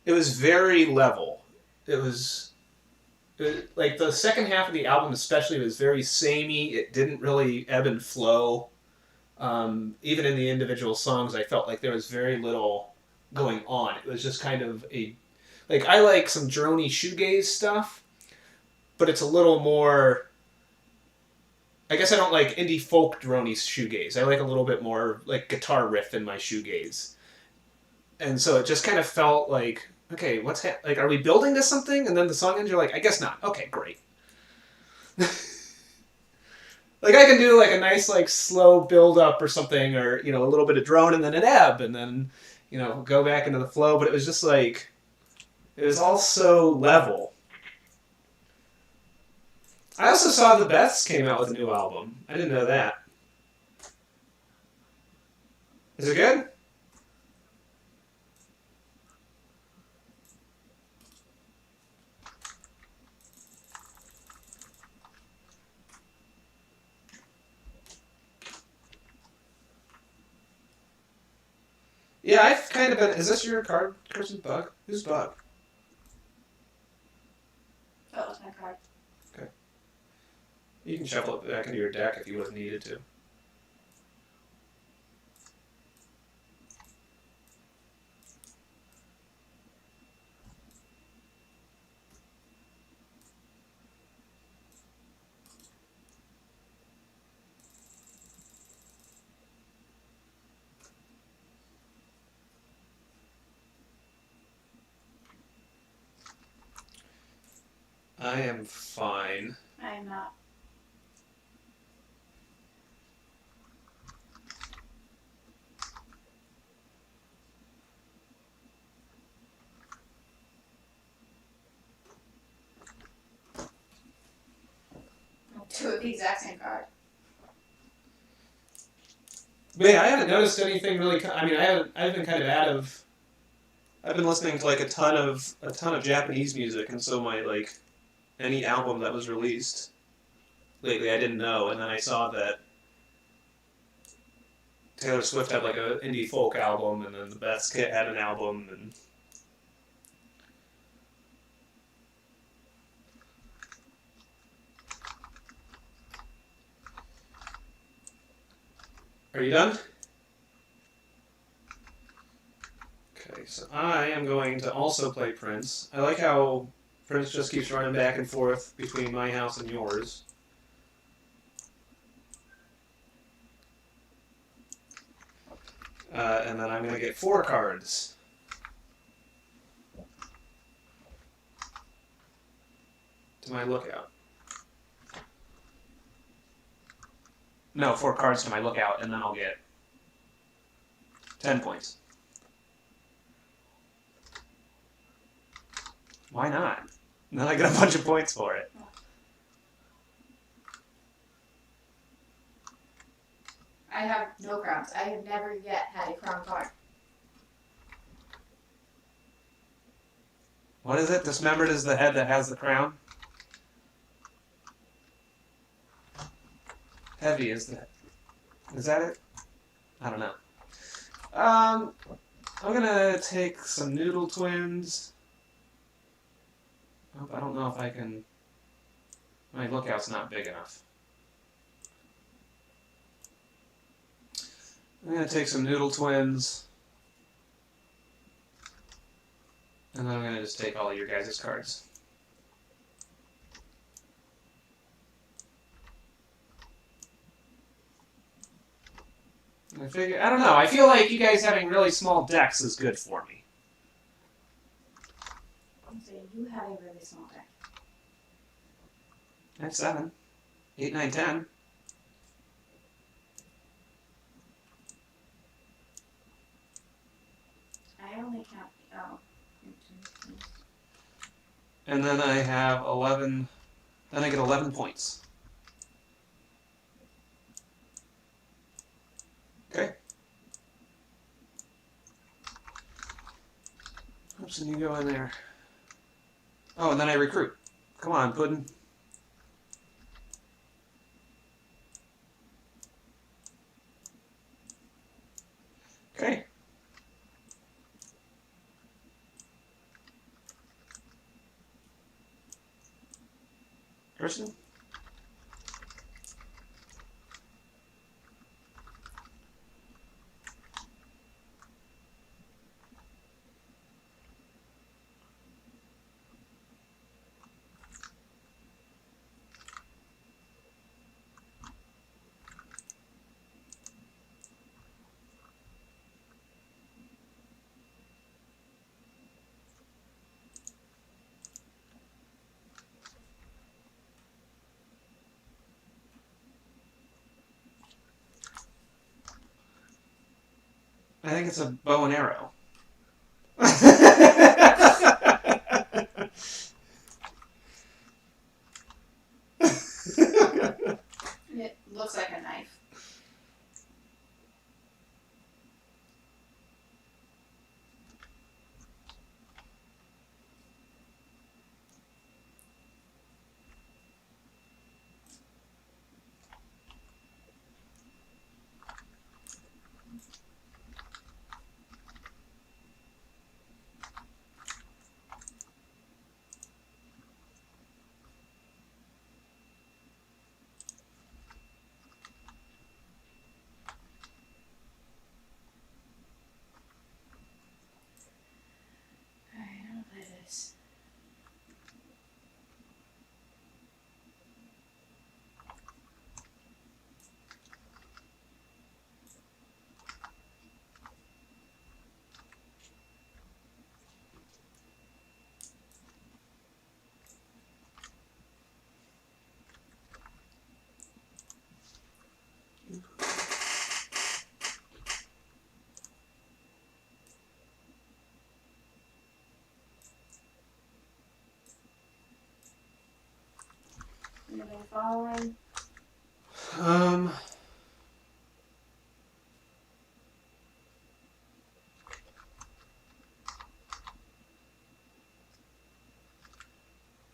it was very level. Like the second half of the album especially was very samey. It didn't really ebb and flow. Even in the individual songs, I felt like there was very little going on. It was just kind of I like some droney shoegaze stuff, but it's a little more... I guess I don't like indie folk droney shoegaze. I like a little bit more like guitar riff in my shoegaze. And so it just kind of felt like, okay, are we building to something? And then the song ends, you're like, I guess not. Okay, great. Like I can do like a nice like slow build up or something, or a little bit of drone and then an ebb, and then go back into the flow. But it was just like it was all so level. I also saw the Beths came out with a new album. I didn't know that. Is it good? Yeah, I've kind of been. Is this your card, Kristen? Bug? Who's Bug? That was my card. You can shuffle it back into your deck if you would have needed to. I am fine. I am not. Two of the exact same card. But yeah, I haven't noticed anything really. I mean, I've been kind of out of. I've been listening to like a ton of Japanese music, and so my like any album that was released lately I didn't know, and then I saw that Taylor Swift had like an indie folk album, and then the Best Kit had an album, and are you done? Okay, so I am going to also play Prince. I like how Prince just keeps running back and forth between my house and yours. And then I'm going to get 4 cards. To my lookout. No, 4 cards to my lookout, and then I'll get 10 points. Why not? And then I get a bunch of points for it. I have no crowns. I have never yet had a crown card. What is it? Dismembered is the head that has the crown? Heavy is that? Is that it? I don't know. I'm gonna take some Noodle Twins. Oh, I don't know if I can. My lookout's not big enough. I'm gonna take some Noodle Twins. And then I'm gonna just take all of your guys' cards. I don't know. I feel like you guys having really small decks is good for me. I'm saying you have a really small deck. I have 7, 8, 9, 10. I only count. Oh. And then I have 11. Then I get 11 points. Okay. Oops, and you go in there. Oh, and then I recruit. Come on, Puddin'. Okay. Kirsten? I think it's a bow and arrow. It looks like a knife. Anybody following? Um.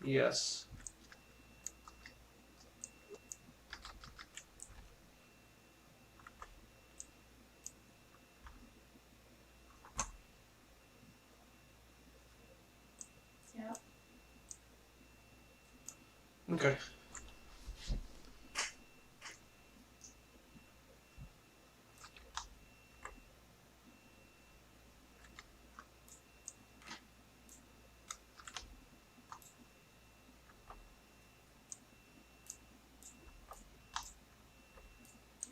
Yes. Yeah. Okay.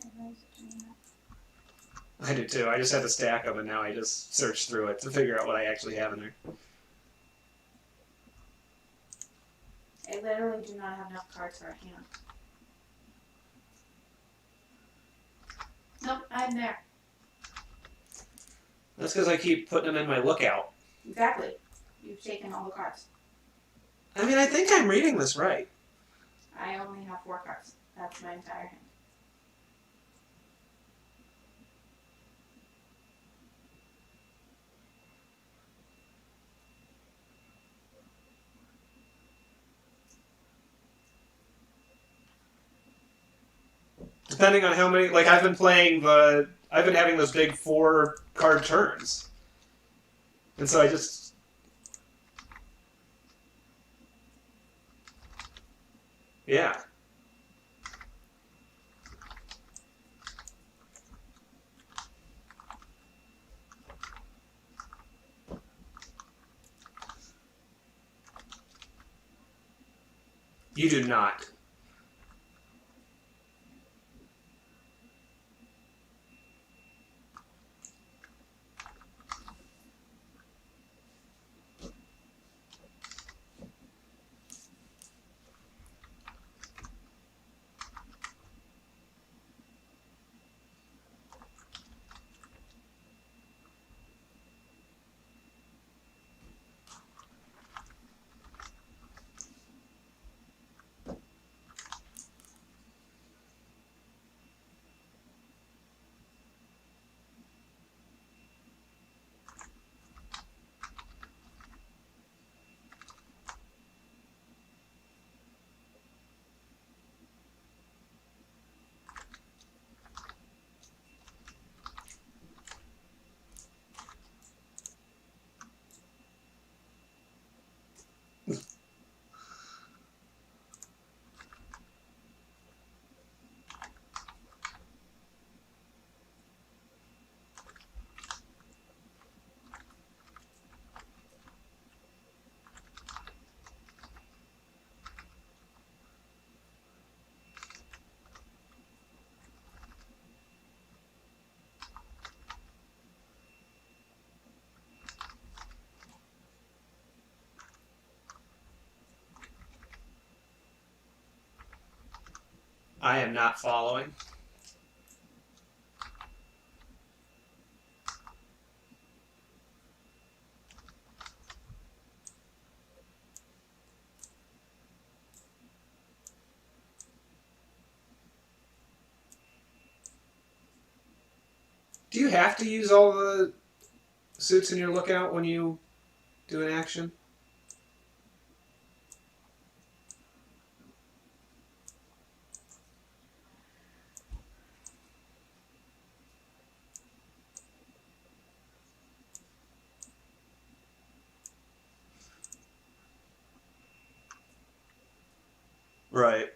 Everybody's doing that. I do too. I just had to stack them, and now I just search through it to figure out what I actually have in there. I literally do not have enough cards for a hand. Nope, I'm there. That's because I keep putting them in my lookout. Exactly. You've taken all the cards. I mean, I think I'm reading this right. I only have 4 cards. That's my entire hand. Depending on how many, like I've been having those big 4-card turns, and so I just, yeah. You do not. I am not following. Do you have to use all the suits in your lookout when you do an action? Right.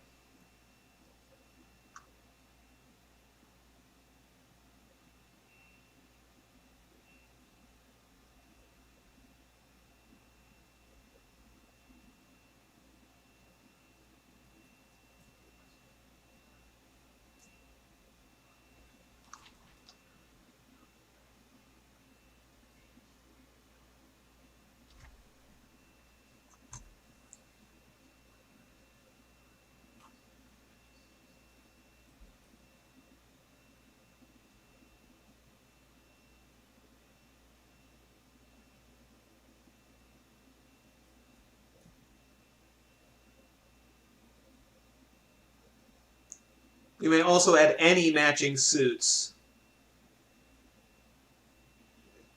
You may also add any matching suits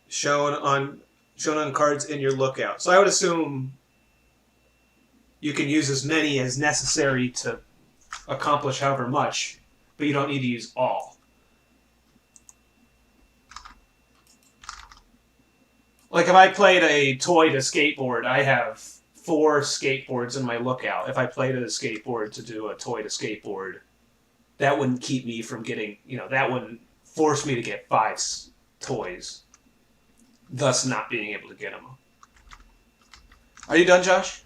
shown on cards in your lookout. So I would assume you can use as many as necessary to accomplish however much, but you don't need to use all. Like if I played a toy to skateboard, I have 4 skateboards in my lookout. If I played a skateboard to do a toy to skateboard, that wouldn't keep me from getting, that wouldn't force me to get 5 toys, thus not being able to get them. Are you done, Josh?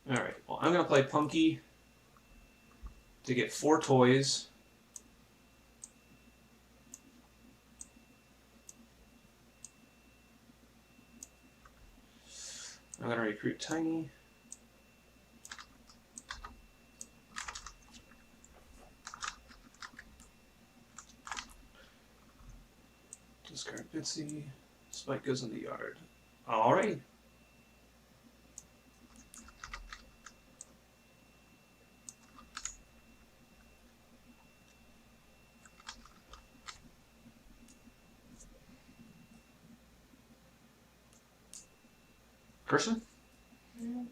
Alright, well, I'm going to play Punky to get 4 toys. I'm going to recruit Tiny. Discard Bitsy. Spike goes in the yard. Alright. Person? I'm thinking.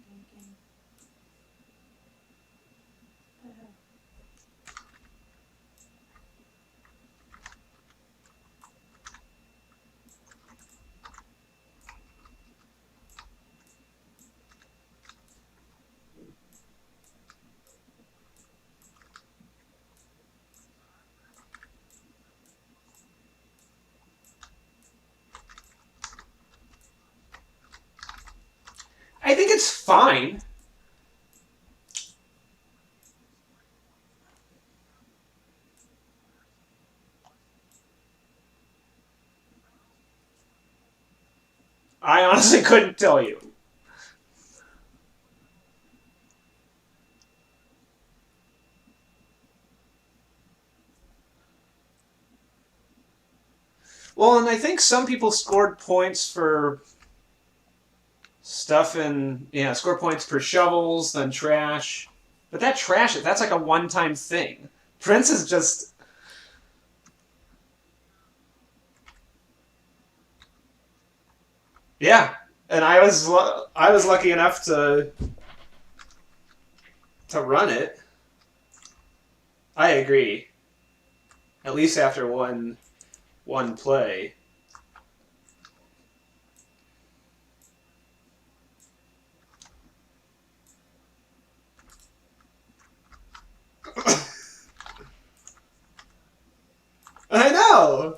I think it's fine. I honestly couldn't tell you. Well, and I think some people scored points for stuff score points per shovels, then trash. But that trash, that's like a one-time thing. Prince is just... Yeah, and I was lucky enough to run it. I agree. At least after one play. I know.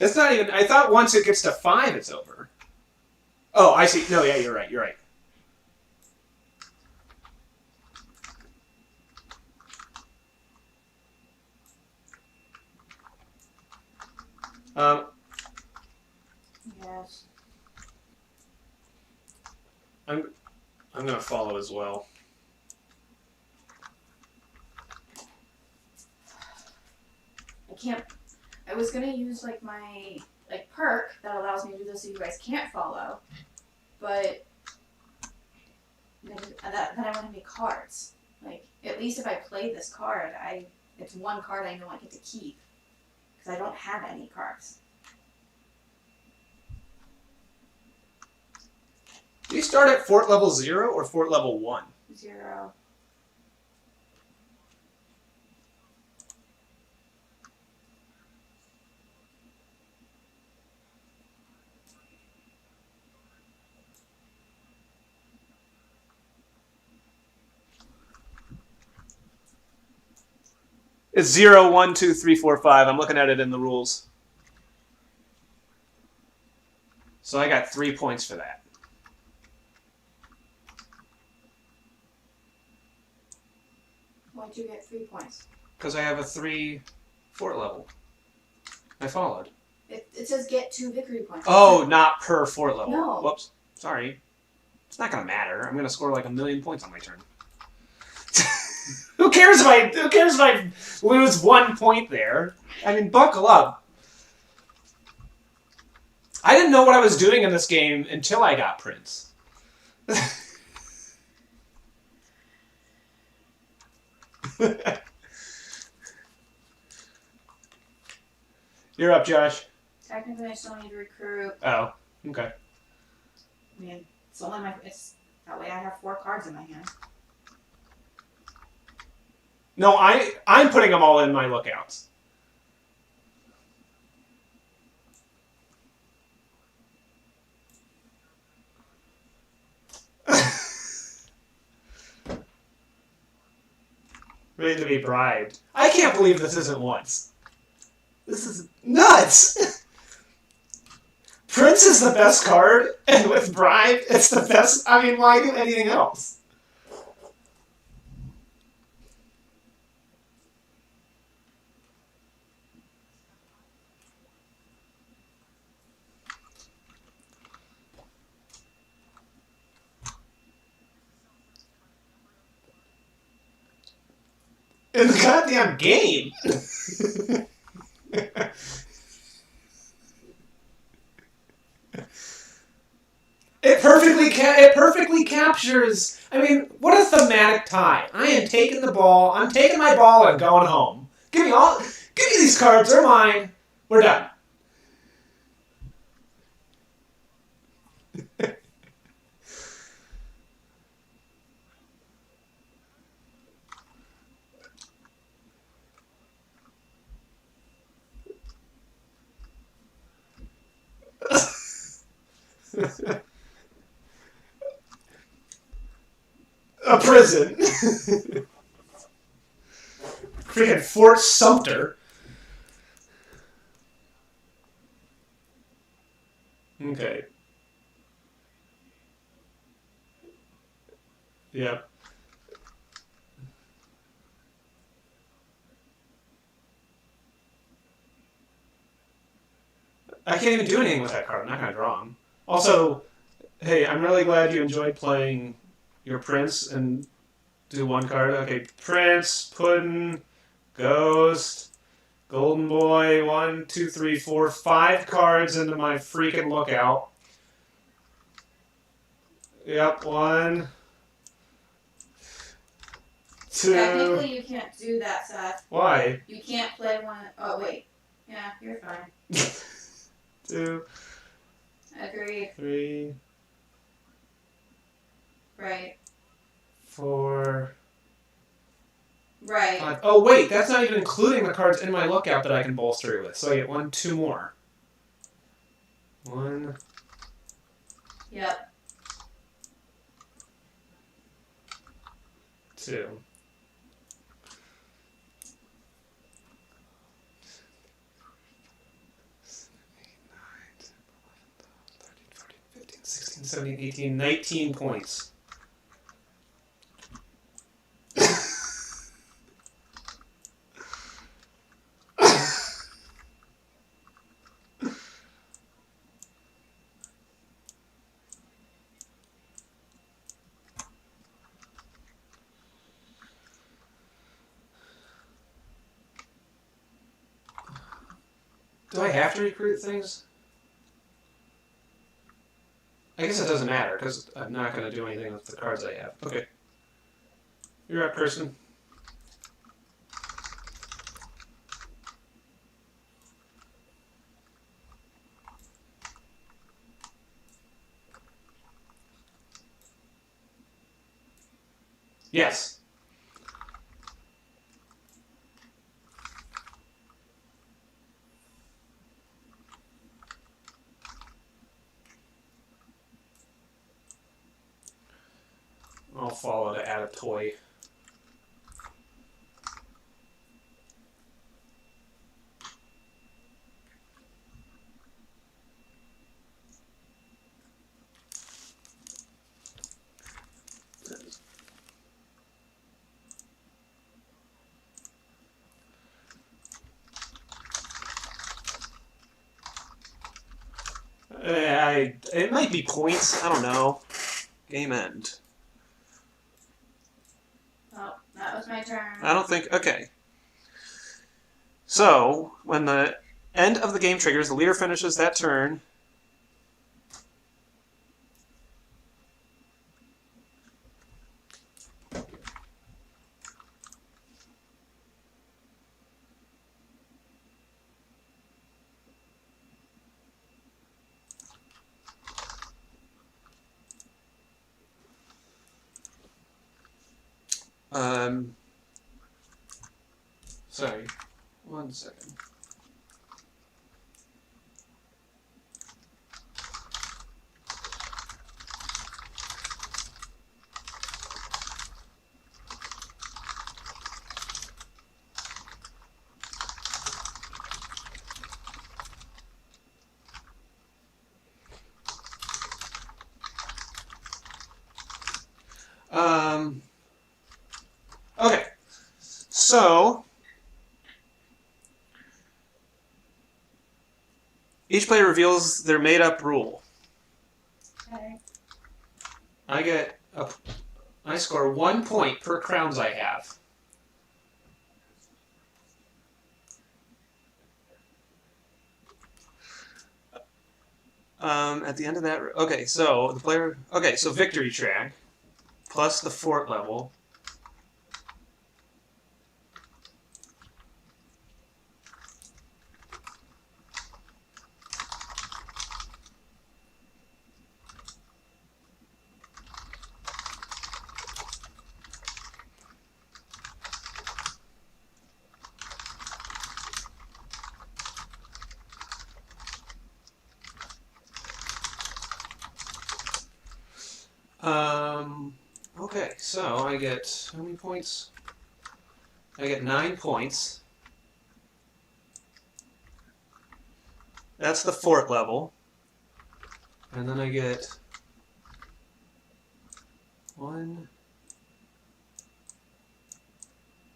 It's not even... I thought once it gets to 5, it's over. Oh, I see. No, yeah, you're right. You're right. Yes. I'm gonna follow as well. I can't. I was gonna use like my perk that allows me to do this so you guys can't follow, but then I want to make cards. Like at least if I play this card, it's one card I know I get to keep because I don't have any cards. Do you start at fort level 0 or fort level 1? 0. It's 0, 1, 2, 3, 4, 5. I'm looking at it in the rules. So I got 3 points for that. Why'd you get 3 points? Because I have a 3 fort level. I followed. It says get 2 victory points. Oh, not per fort level. No. Whoops. Sorry. It's not going to matter. I'm going to score like 1,000,000 points on my turn. Who cares if I lose 1 point there. I mean, buckle up. I didn't know what I was doing in this game until I got Prince. You're up, Josh. Technically, I still need to recruit. Oh, okay. I mean, it's only it's that way I have 4 cards in my hand. No, I'm putting them all in my lookouts. Ready to be bribed. I can't believe this isn't once. This is nuts! Prince is the best card, and with Bribe, it's the best. I mean, why do anything else? In the goddamn game! It perfectly captures. I mean, what a thematic tie. I am taking the ball. I'm taking my ball and going home. Give me these cards. They're mine. We're done. A prison. Freaking Fort Sumter. Okay. Yep. I can't even do anything with that card. I'm not going to draw him. Also, hey, I'm really glad you enjoyed playing your Prince and do 1 card. Okay, Prince, Puddin', Ghost, Golden Boy, 1, 2, 3, 4, 5 cards into my freaking lookout. Yep, 1, 2. Technically, you can't do that, Seth. Why? You can't play one. Oh, wait. Yeah, you're fine. 2. Agreed. 3. Right. 4. Right. 5. Oh wait, that's not even including the cards in my lookout that I can bolster it with. So I get 1, 2 more. 1. Yep. 2. 16, 17, 18, 19 points. Do I have to recruit things? I guess it doesn't matter, because I'm not going to do anything with the cards I have. Okay. You're up, Kirsten. Yes. I'll follow to add a toy. It might be points. I don't know. Game end. Oh, that was my turn. I don't think. Okay. So, when the end of the game triggers, the leader finishes that turn. Sorry, 1 second. Okay, so each player reveals their made-up rule. Okay. I score 1 point per crowns I have. At the end of that, okay, so victory track plus the fort level. Okay, so I get how many points? I get 9 points. That's the fort level. And then I get 1,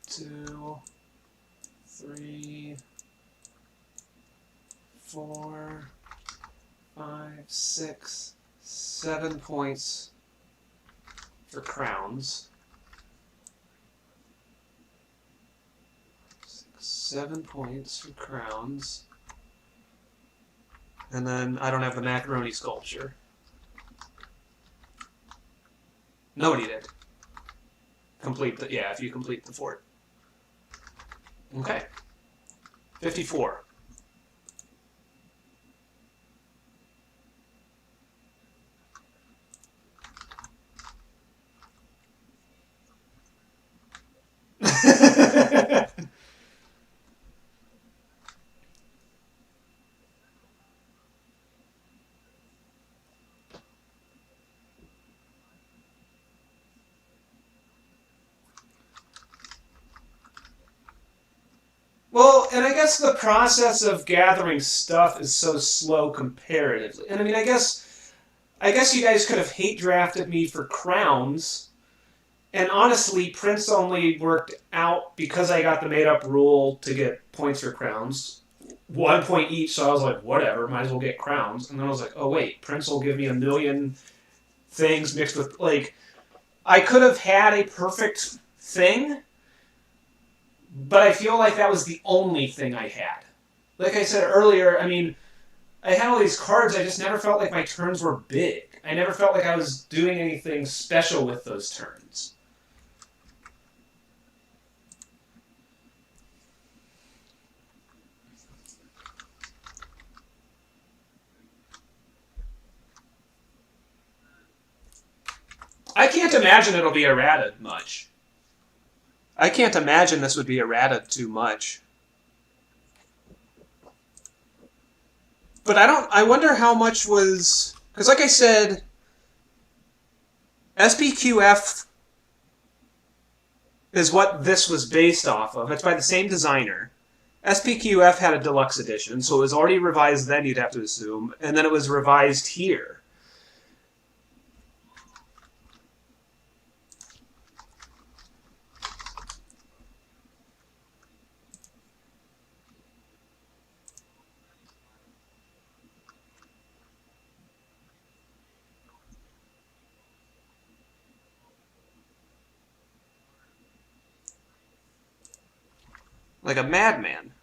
2, 3, 4, 5, 6, 7 points for crowns. 7 points for crowns. And then I don't have the macaroni sculpture. Nobody did. If you complete the fort. Okay. 54. Well, and I guess the process of gathering stuff is so slow comparatively. And I mean, I guess you guys could have hate drafted me for crowns. And honestly, Prince only worked out because I got the made up rule to get points for crowns. 1 point each, so I was like, whatever, might as well get crowns. And then I was like, oh wait, Prince will give me a million things mixed with, like, I could have had a perfect thing, but I feel like that was the only thing I had. Like I said earlier, I mean, I had all these cards, I just never felt like my turns were big. I never felt like I was doing anything special with those turns. I can't imagine it'll be errata much. I can't imagine this would be errata too much. But I wonder how much was, because like I said, SPQF is what this was based off of. It's by the same designer. SPQF had a deluxe edition, so it was already revised then, you'd have to assume, and then it was revised here. Like a madman.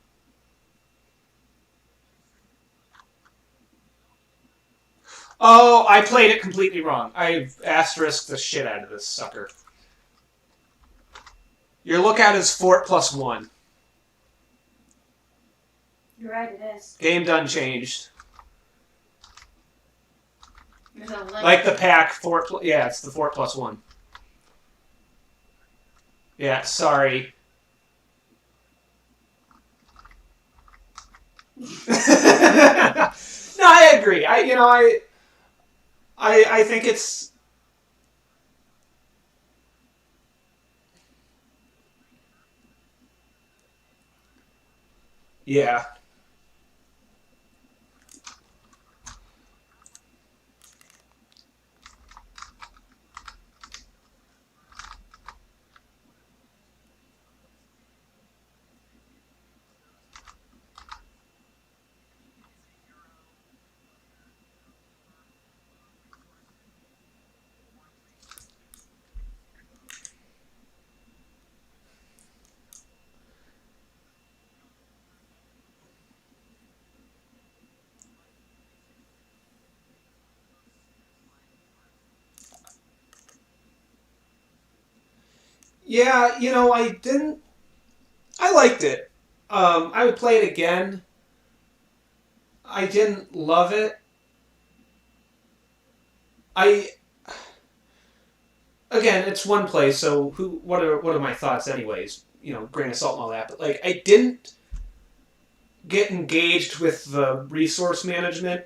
I played it completely wrong. I asterisked the shit out of this sucker. Your lookout is fort +1. You're right, it is. Game done changed. There's a limit. Like the pack, fort. Yeah, it's the fort +1. Yeah, sorry. No, I agree. I think it's. Yeah. Yeah, I didn't. I liked it. I would play it again. I didn't love it. I again, it's one play, so what are my thoughts anyways? Grain of salt and all that, but like I didn't get engaged with the resource management,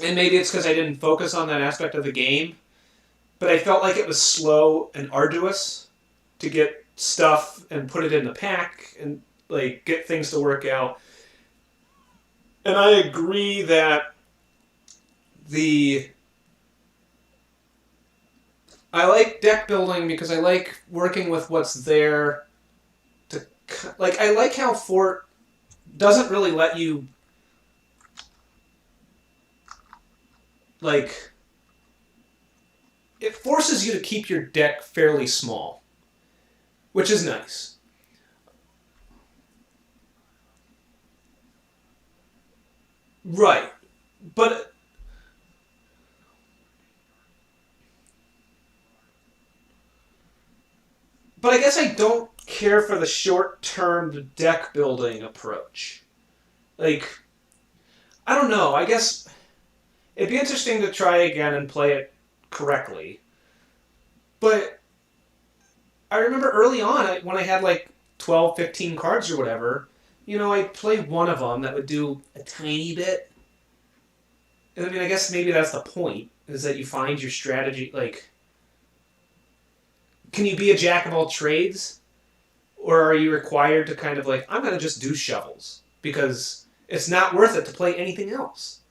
and maybe it's because I didn't focus on that aspect of the game, but I felt like it was slow and arduous to get stuff and put it in the pack and like get things to work out. And I agree that I like deck building because I like working with what's there. I like how Fort doesn't really let you it forces you to keep your deck fairly small, which is nice. Right. But I guess I don't care for the short-term deck building approach. Like, I don't know. I guess it'd be interesting to try again and play it correctly. But I remember early on, when I had like 12, 15 cards or whatever, I'd play one of them that would do a tiny bit. And I mean, I guess maybe that's the point, is that you find your strategy, like, can you be a jack of all trades? Or are you required to kind of like, I'm going to just do shovels because it's not worth it to play anything else?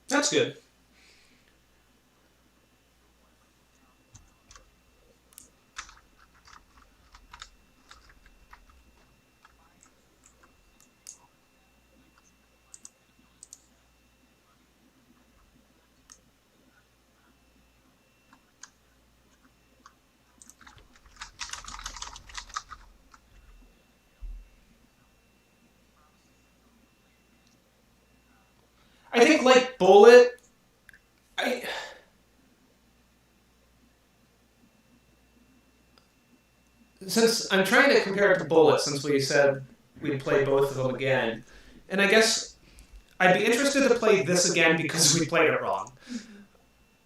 That's good. I think like Bullet, I since I'm trying to compare it to Bullet, since we said we'd play both of them again, and I guess I'd be interested to play this again because we played it wrong.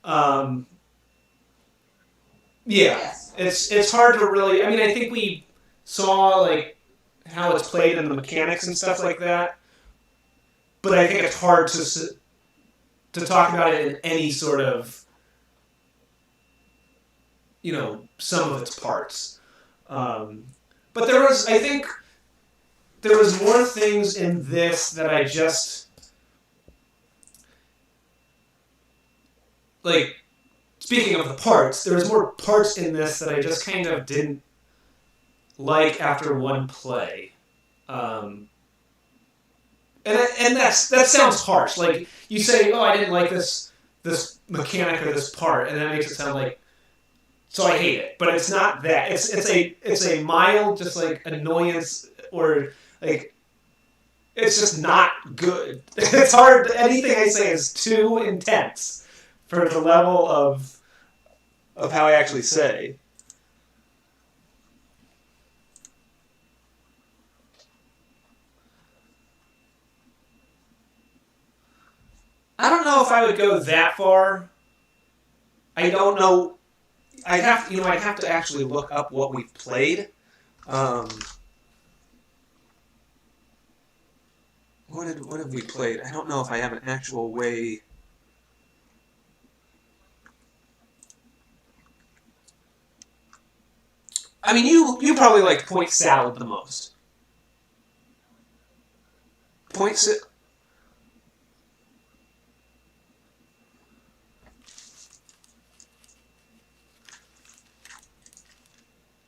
Um, yeah, Yes. it's hard to really. I mean, I think we saw like how it's played and the mechanics and stuff like that, but I think it's hard to talk about it in any sort of some of its parts. But there was, I think, there was more things in this that I just like. Speaking of the parts, there was more parts in this that I just kind of didn't like after one play. And that sounds harsh. Like you say, oh, I didn't like this mechanic or this part, and that makes it sound like so I hate it. But it's not that. It's a mild just like annoyance or like it's just not good. It's hard. Anything I say is too intense for the level of how I actually say. I don't know if I would go that far. I don't know. I'd have to actually look up what we've played. What have we played? I don't know if I have an actual way. I mean, you probably like point salad the most. Point salad.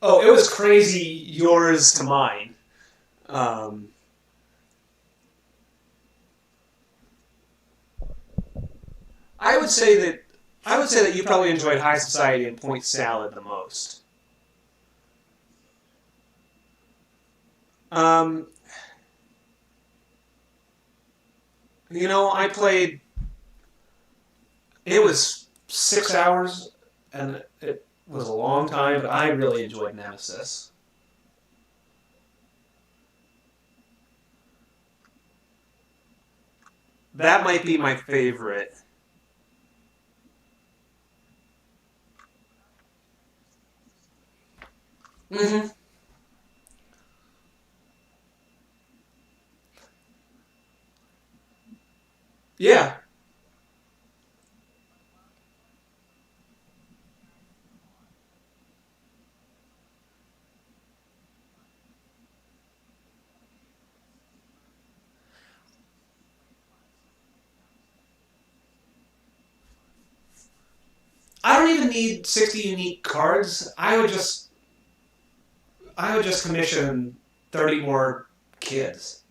Oh, it was crazy. Yours to mine. I would say that you probably enjoyed High Society and Point Salad the most. I played. It was 6 hours, and it was a long time, but I really enjoyed Nemesis. That might be my favorite. Mm-hmm. Yeah. I don't even need 60 unique cards. I would just commission 30 more kids.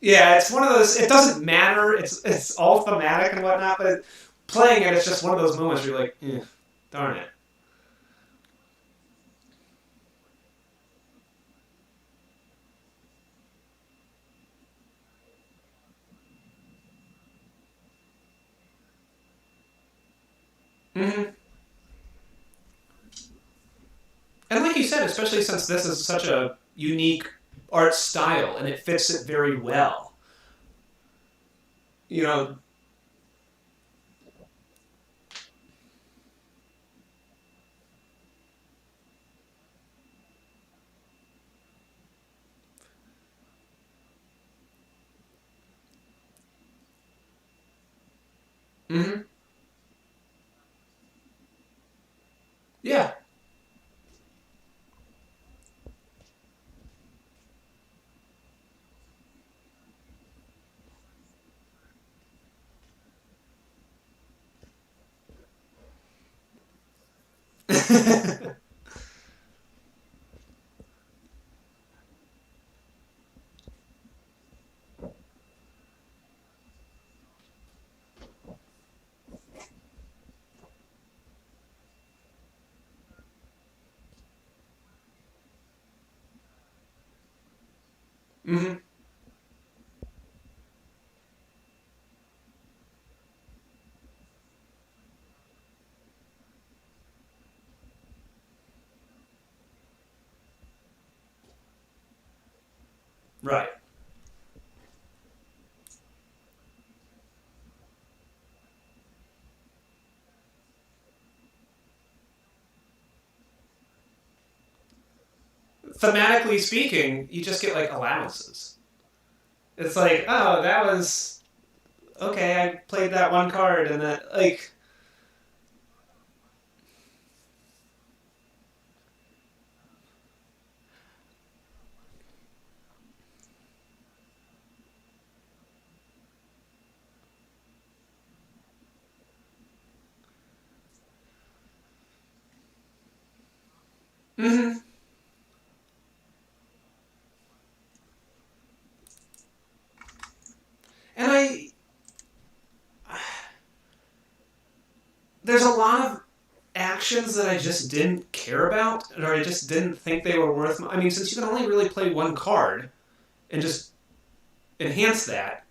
Yeah, it's one of those. It doesn't matter. It's all thematic and whatnot, but playing it, it's just one of those moments where you're like, darn it. Mm-hmm. And like you said, especially since this is such a unique art style and it fits it very well. You know. Mm-hmm. Yeah. Mm-hmm. Right. thematically speaking, you just get like allowances. It's like, oh, that was okay. I played that one card, and that like. Mm-hmm. And there's a lot of actions that I just didn't care about, or I just didn't think they were worth. I mean, since you can only really play one card, and just enhance that,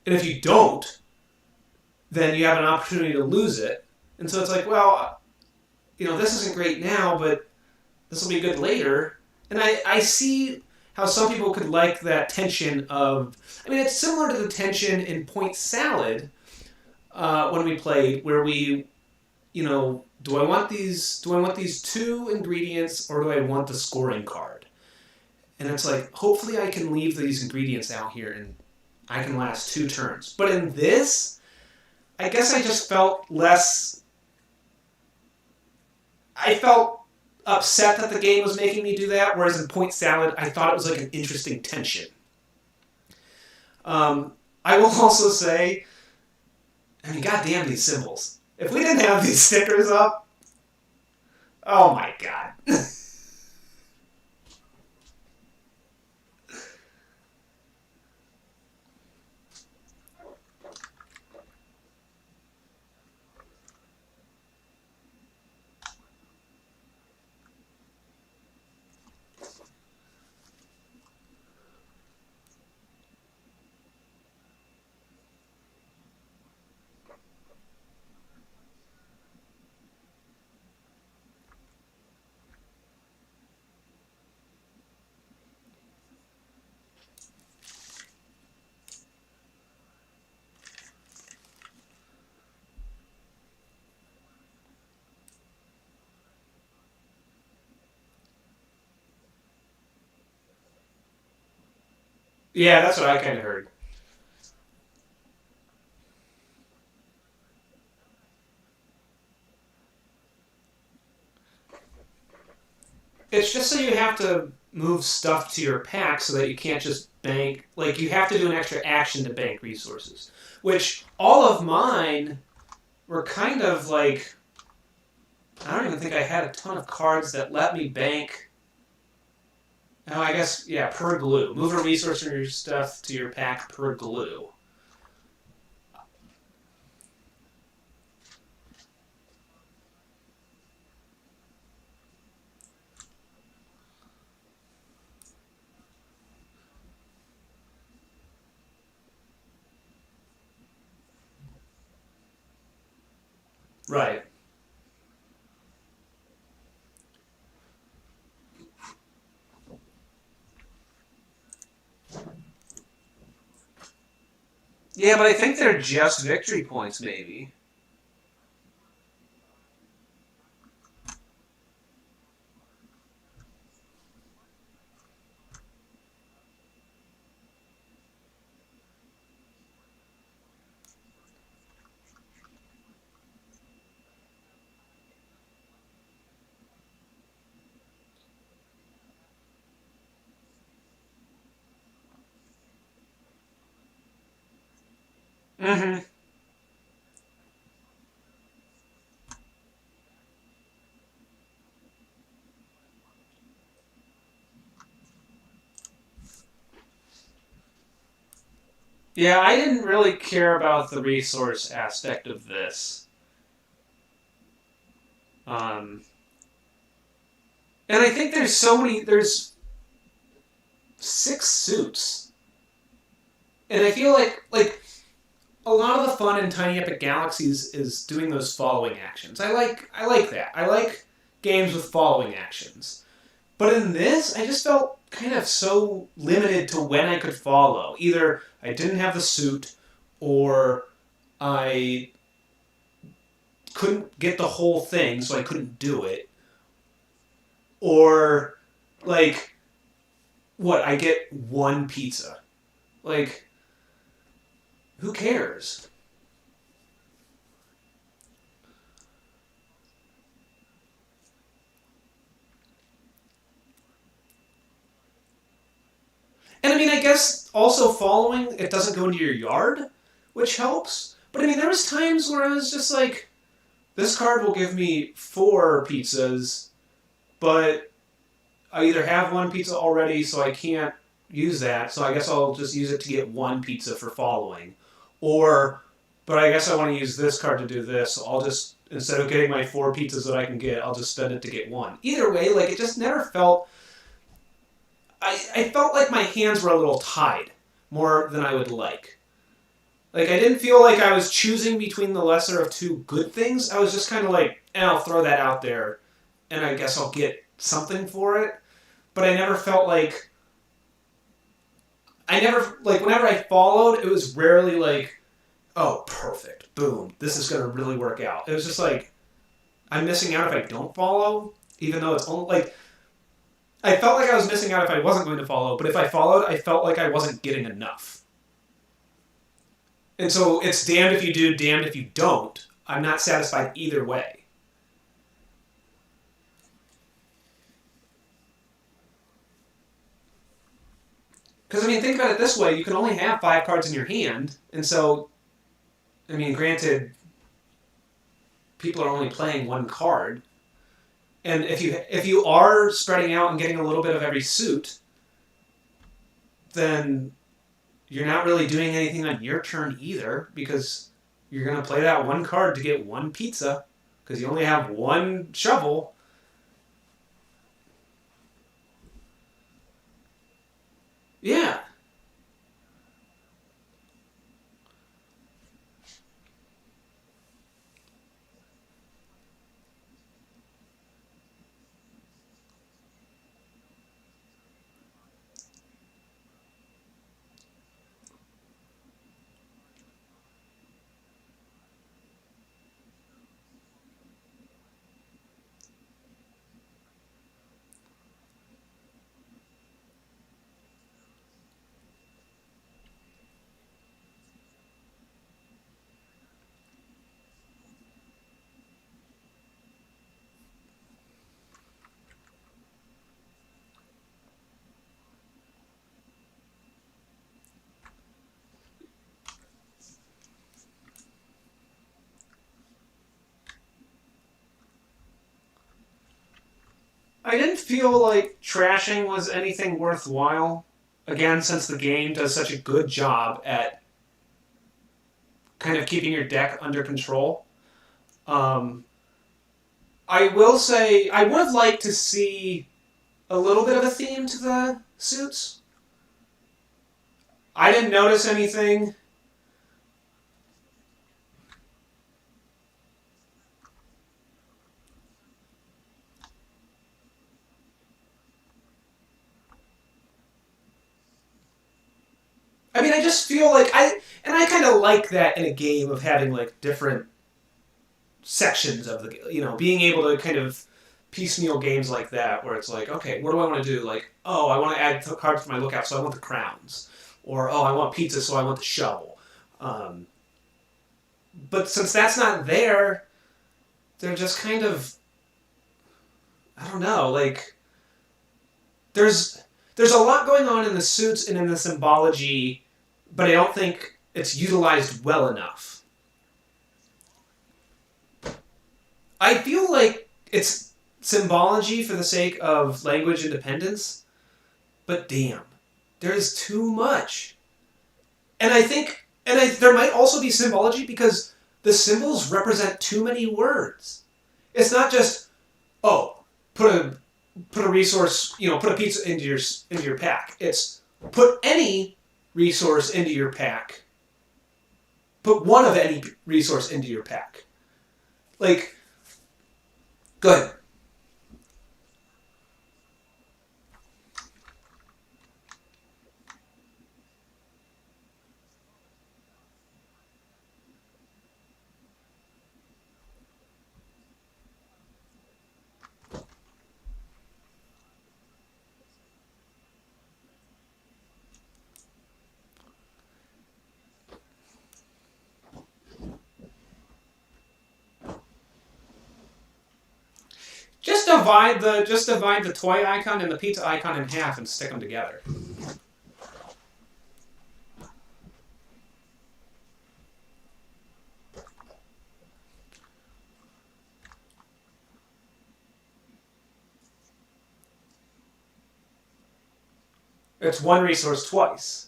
and if you don't, then you have an opportunity to lose it. And so it's like, well, this isn't great now, but this will be good later. And I see how some people could like that tension of. I mean, it's similar to the tension in Point Salad when we played, where we, do I want these 2 ingredients or do I want the scoring card? And it's like, hopefully I can leave these ingredients out here and I can last 2 turns. But in this, I guess I just felt less. I felt upset that the game was making me do that, whereas in Point Salad, I thought it was like an interesting tension. I will also say, I mean, goddamn these symbols. If we didn't have these stickers up, oh my god. Yeah, that's what I kind of heard. It's just so you have to move stuff to your pack so that you can't just bank. Like, you have to do an extra action to bank resources. Which, all of mine were kind of like. I don't even think I had a ton of cards that let me bank. Oh, I guess, yeah, per glue. Move a resource from your stuff to your pack per glue. Right. Yeah, but I think they're just victory points, maybe. Mm-hmm. Yeah, I didn't really care about the resource aspect of this. Um, and I think there's 6 suits. And I feel like a lot of the fun in Tiny Epic Galaxies is doing those following actions. I like that. I like games with following actions. But in this, I just felt kind of so limited to when I could follow. Either I didn't have the suit, or I couldn't get the whole thing, so I couldn't do it. Or, like, what, I get one pizza. Like, who cares? And I mean, I guess also following, it doesn't go into your yard, which helps. But I mean, there was times where I was just like, this card will give me 4 pizzas, but I either have 1 pizza already, so I can't use that, so I guess I'll just use it to get 1 pizza for following. Or, but I guess I want to use this card to do this, so I'll just, instead of getting my 4 pizzas that I can get, I'll just spend it to get 1. Either way, like, it just never felt... I felt like my hands were a little tied, more than I would like. Like, I didn't feel like I was choosing between the lesser of 2 good things. I was just kind of like, I'll throw that out there, and I guess I'll get something for it. But I never felt like... whenever I followed, it was rarely like, oh, perfect, boom, this is going to really work out. It was just like, I'm missing out if I don't follow, even though it's only, like, I felt like I was missing out if I wasn't going to follow, but if I followed, I felt like I wasn't getting enough. And so it's damned if you do, damned if you don't. I'm not satisfied either way. Because, I mean, think about it this way. You can only have 5 cards in your hand. And so, I mean, granted, people are only playing 1 card. And if you are spreading out and getting a little bit of every suit, then you're not really doing anything on your turn either, because you're going to play that 1 card to get 1 pizza, because you only have 1 shovel. Yeah. I didn't feel like trashing was anything worthwhile. Again, since the game does such a good job at kind of keeping your deck under control. I will say, I would have liked to see a little bit of a theme to the suits. I didn't notice anything. I mean, I just feel like I kind of like that in a game of having like different sections of the, being able to kind of piecemeal games like that where it's like, okay, what do I want to do? Like, oh, I want to add cards to my lookout, so I want the crowns, or oh, I want pizza, so I want the shovel. But since that's not there, they're just kind of, I don't know, like there's a lot going on in the suits and in the symbology, but I don't think it's utilized well enough. I feel like it's symbology for the sake of language independence, but damn, there's too much. And I think, there might also be symbology because the symbols represent too many words. It's not just, oh, put a resource, put a pizza into your pack. It's put any resource into your pack. Put one of any resource into your pack. Like, go ahead. divide the toy icon and the pizza icon in half and stick them together. It's one resource twice.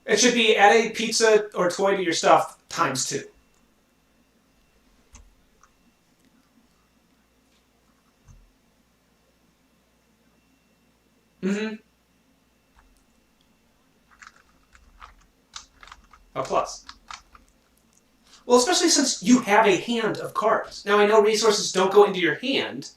It should be add a pizza or toy to your stuff times 2. Mm-hmm. A plus. Well, especially since you have a hand of cards. Now, I know resources don't go into your hand.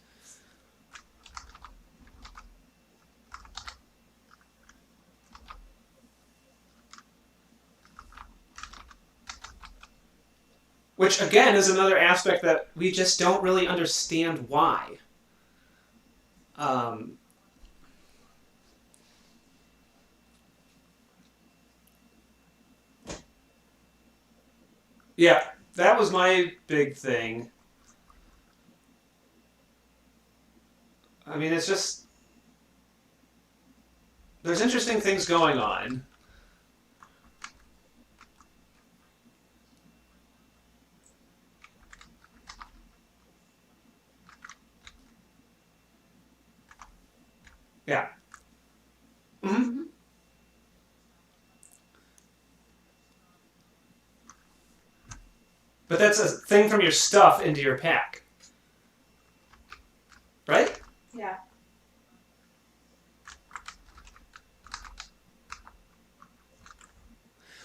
Which, again, is another aspect that we just don't really understand why. Yeah, that was my big thing. I mean, it's just... There's interesting things going on. Yeah. Mm-hmm. But that's a thing from your stuff into your pack. Right? Yeah.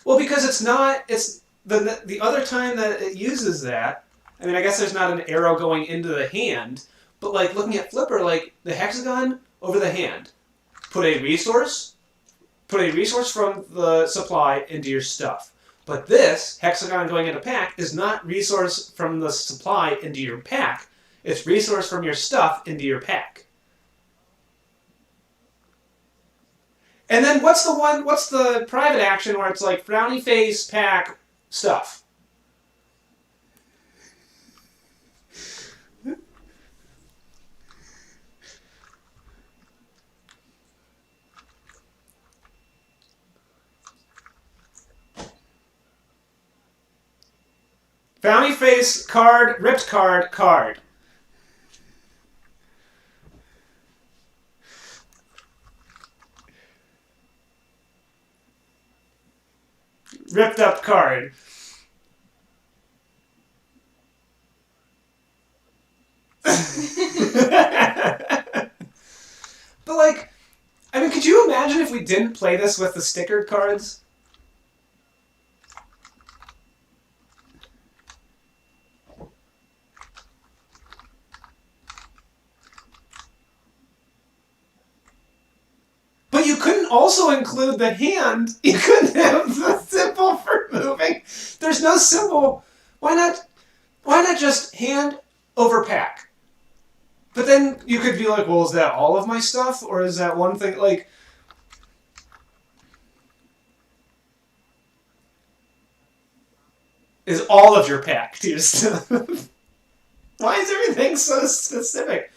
Well, because it's not, it's the other time that it uses that, I mean, I guess there's not an arrow going into the hand, but like looking at Flipper, like the hexagon over the hand, put a resource from the supply into your stuff. But this hexagon going into pack is not resource from the supply into your pack. It's resource from your stuff into your pack. And then what's the private action where it's like frowny face, pack, stuff? Frowny face, card, ripped card, card. Ripped up card. But like, I mean, could you imagine if we didn't play this with the stickered cards? But you couldn't also include the hand. You couldn't have the symbol for moving. There's no symbol. Why not just hand over pack? But then you could be like, well, is that all of my stuff? Or is that one thing? Like, is all of your pack to your stuff? Why is everything so specific?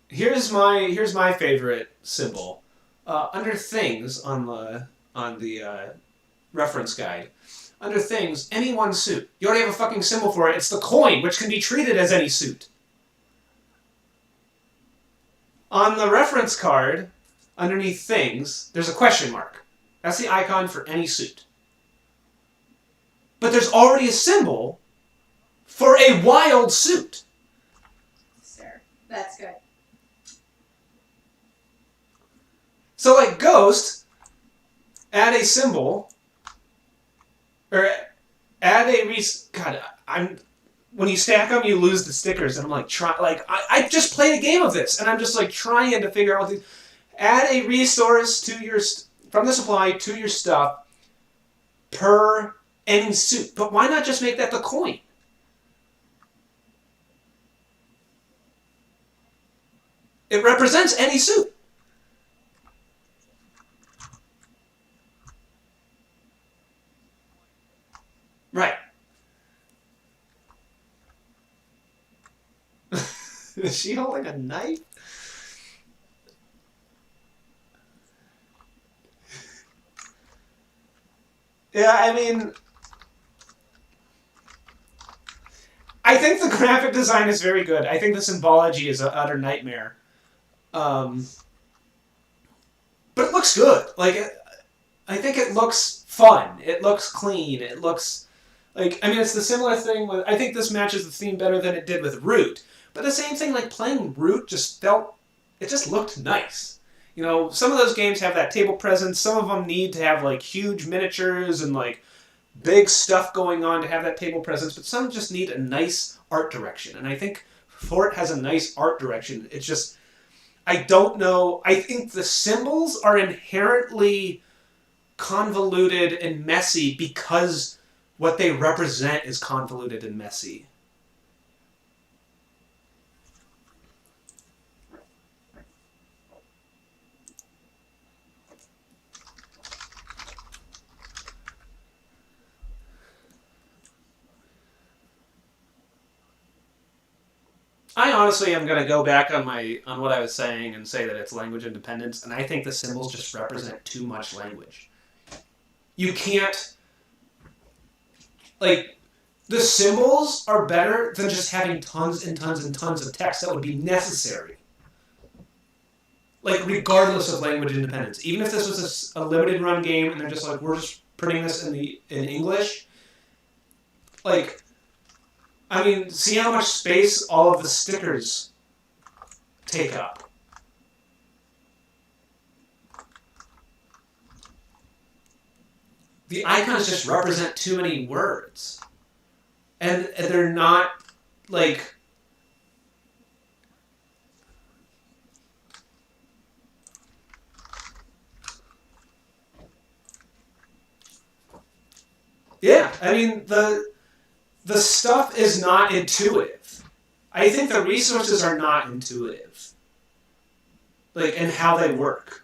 Here's my favorite symbol. Under things on the reference guide. Under things, any one suit. You already have a fucking symbol for it. It's the coin, which can be treated as any suit. On the reference card, underneath things, there's a question mark. That's the icon for any suit. But there's already a symbol for a wild suit. Sir, that's good. So like Ghost, add a symbol, or add a God, when you stack them, you lose the stickers, and I'm like, I just played a game of this, and I'm just like trying to figure out what add a resource to your from the supply to your stuff per any suit. But why not just make that the coin? It represents any suit. Is she holding a knife? Yeah, I mean, I think the graphic design is very good. I think the symbology is an utter nightmare. But it looks good. Like, I think it looks fun. It looks clean. It looks like, I mean, it's the similar thing with, I think this matches the theme better than it did with Root. But the same thing, like playing Root just felt, it just looked nice. You know, some of those games have that table presence. Some of them need to have like huge miniatures and like big stuff going on to have that table presence. But some just need a nice art direction. And I think Fort has a nice art direction. It's just, I don't know. I think the symbols are inherently convoluted and messy because what they represent is convoluted and messy. I honestly am going to go back on what I was saying and say that it's language independence, and I think the symbols just represent too much language. You can't, like, the symbols are better than just having tons and tons and tons of text that would be necessary. Like, regardless of language independence. Even if this was a limited run game and they're just like, we're just printing this in English, like, I mean, see how much space all of the stickers take up. The icons just represent too many words. And they're not, like... Yeah, I mean, the stuff is not intuitive. I think the resources are not intuitive. Like, and how they work.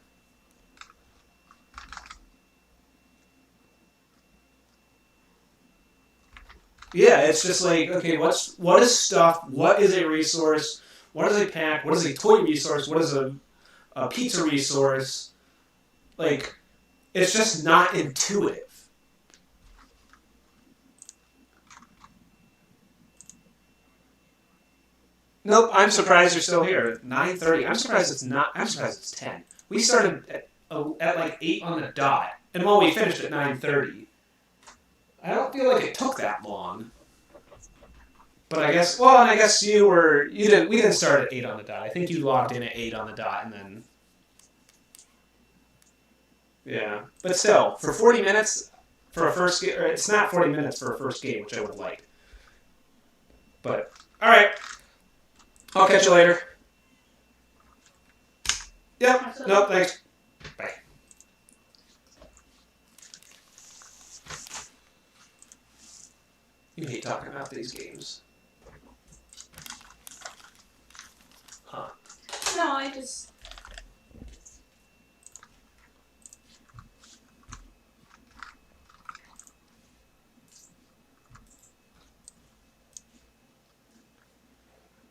Yeah, it's just like, okay, what is stuff? What is a resource? What is a pack? What is a toy resource? What is a pizza resource? Like, it's just not intuitive. Nope, I'm surprised you're still here. 9:30. I'm surprised it's not. I'm surprised it's 10. We started at like 8 on the dot, and while we finished at 9:30. I don't feel like it took that long. But I guess, well, and I guess we didn't start at 8 on the dot. I think you logged in at 8 on the dot and then, yeah. But still, for 40 minutes for a first game, it's not 40 minutes for a first game, which I would like. But, alright. I'll catch you later. Yep, nope, thanks. Bye. You hate talking about these games. Huh. No, I just...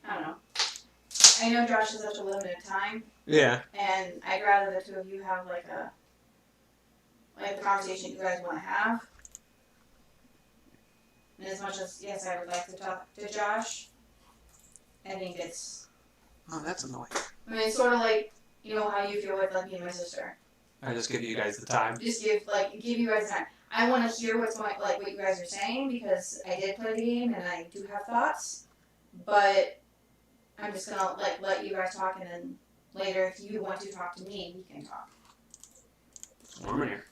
I don't know. I know Josh has such a limited time, Yeah. and I'd rather the two of you have like the conversation you guys want to have. And as much as, yes, I would like to talk to Josh, I think it's... Oh, that's annoying. I mean, it's sort of like, you know, how you feel with like me and my sister. I just give you guys the time. Just give you guys time. I want to hear what you guys are saying because I did play the game and I do have thoughts, but I'm just gonna let you guys talk, and then later if you want to talk to me, we can talk. Warm in here.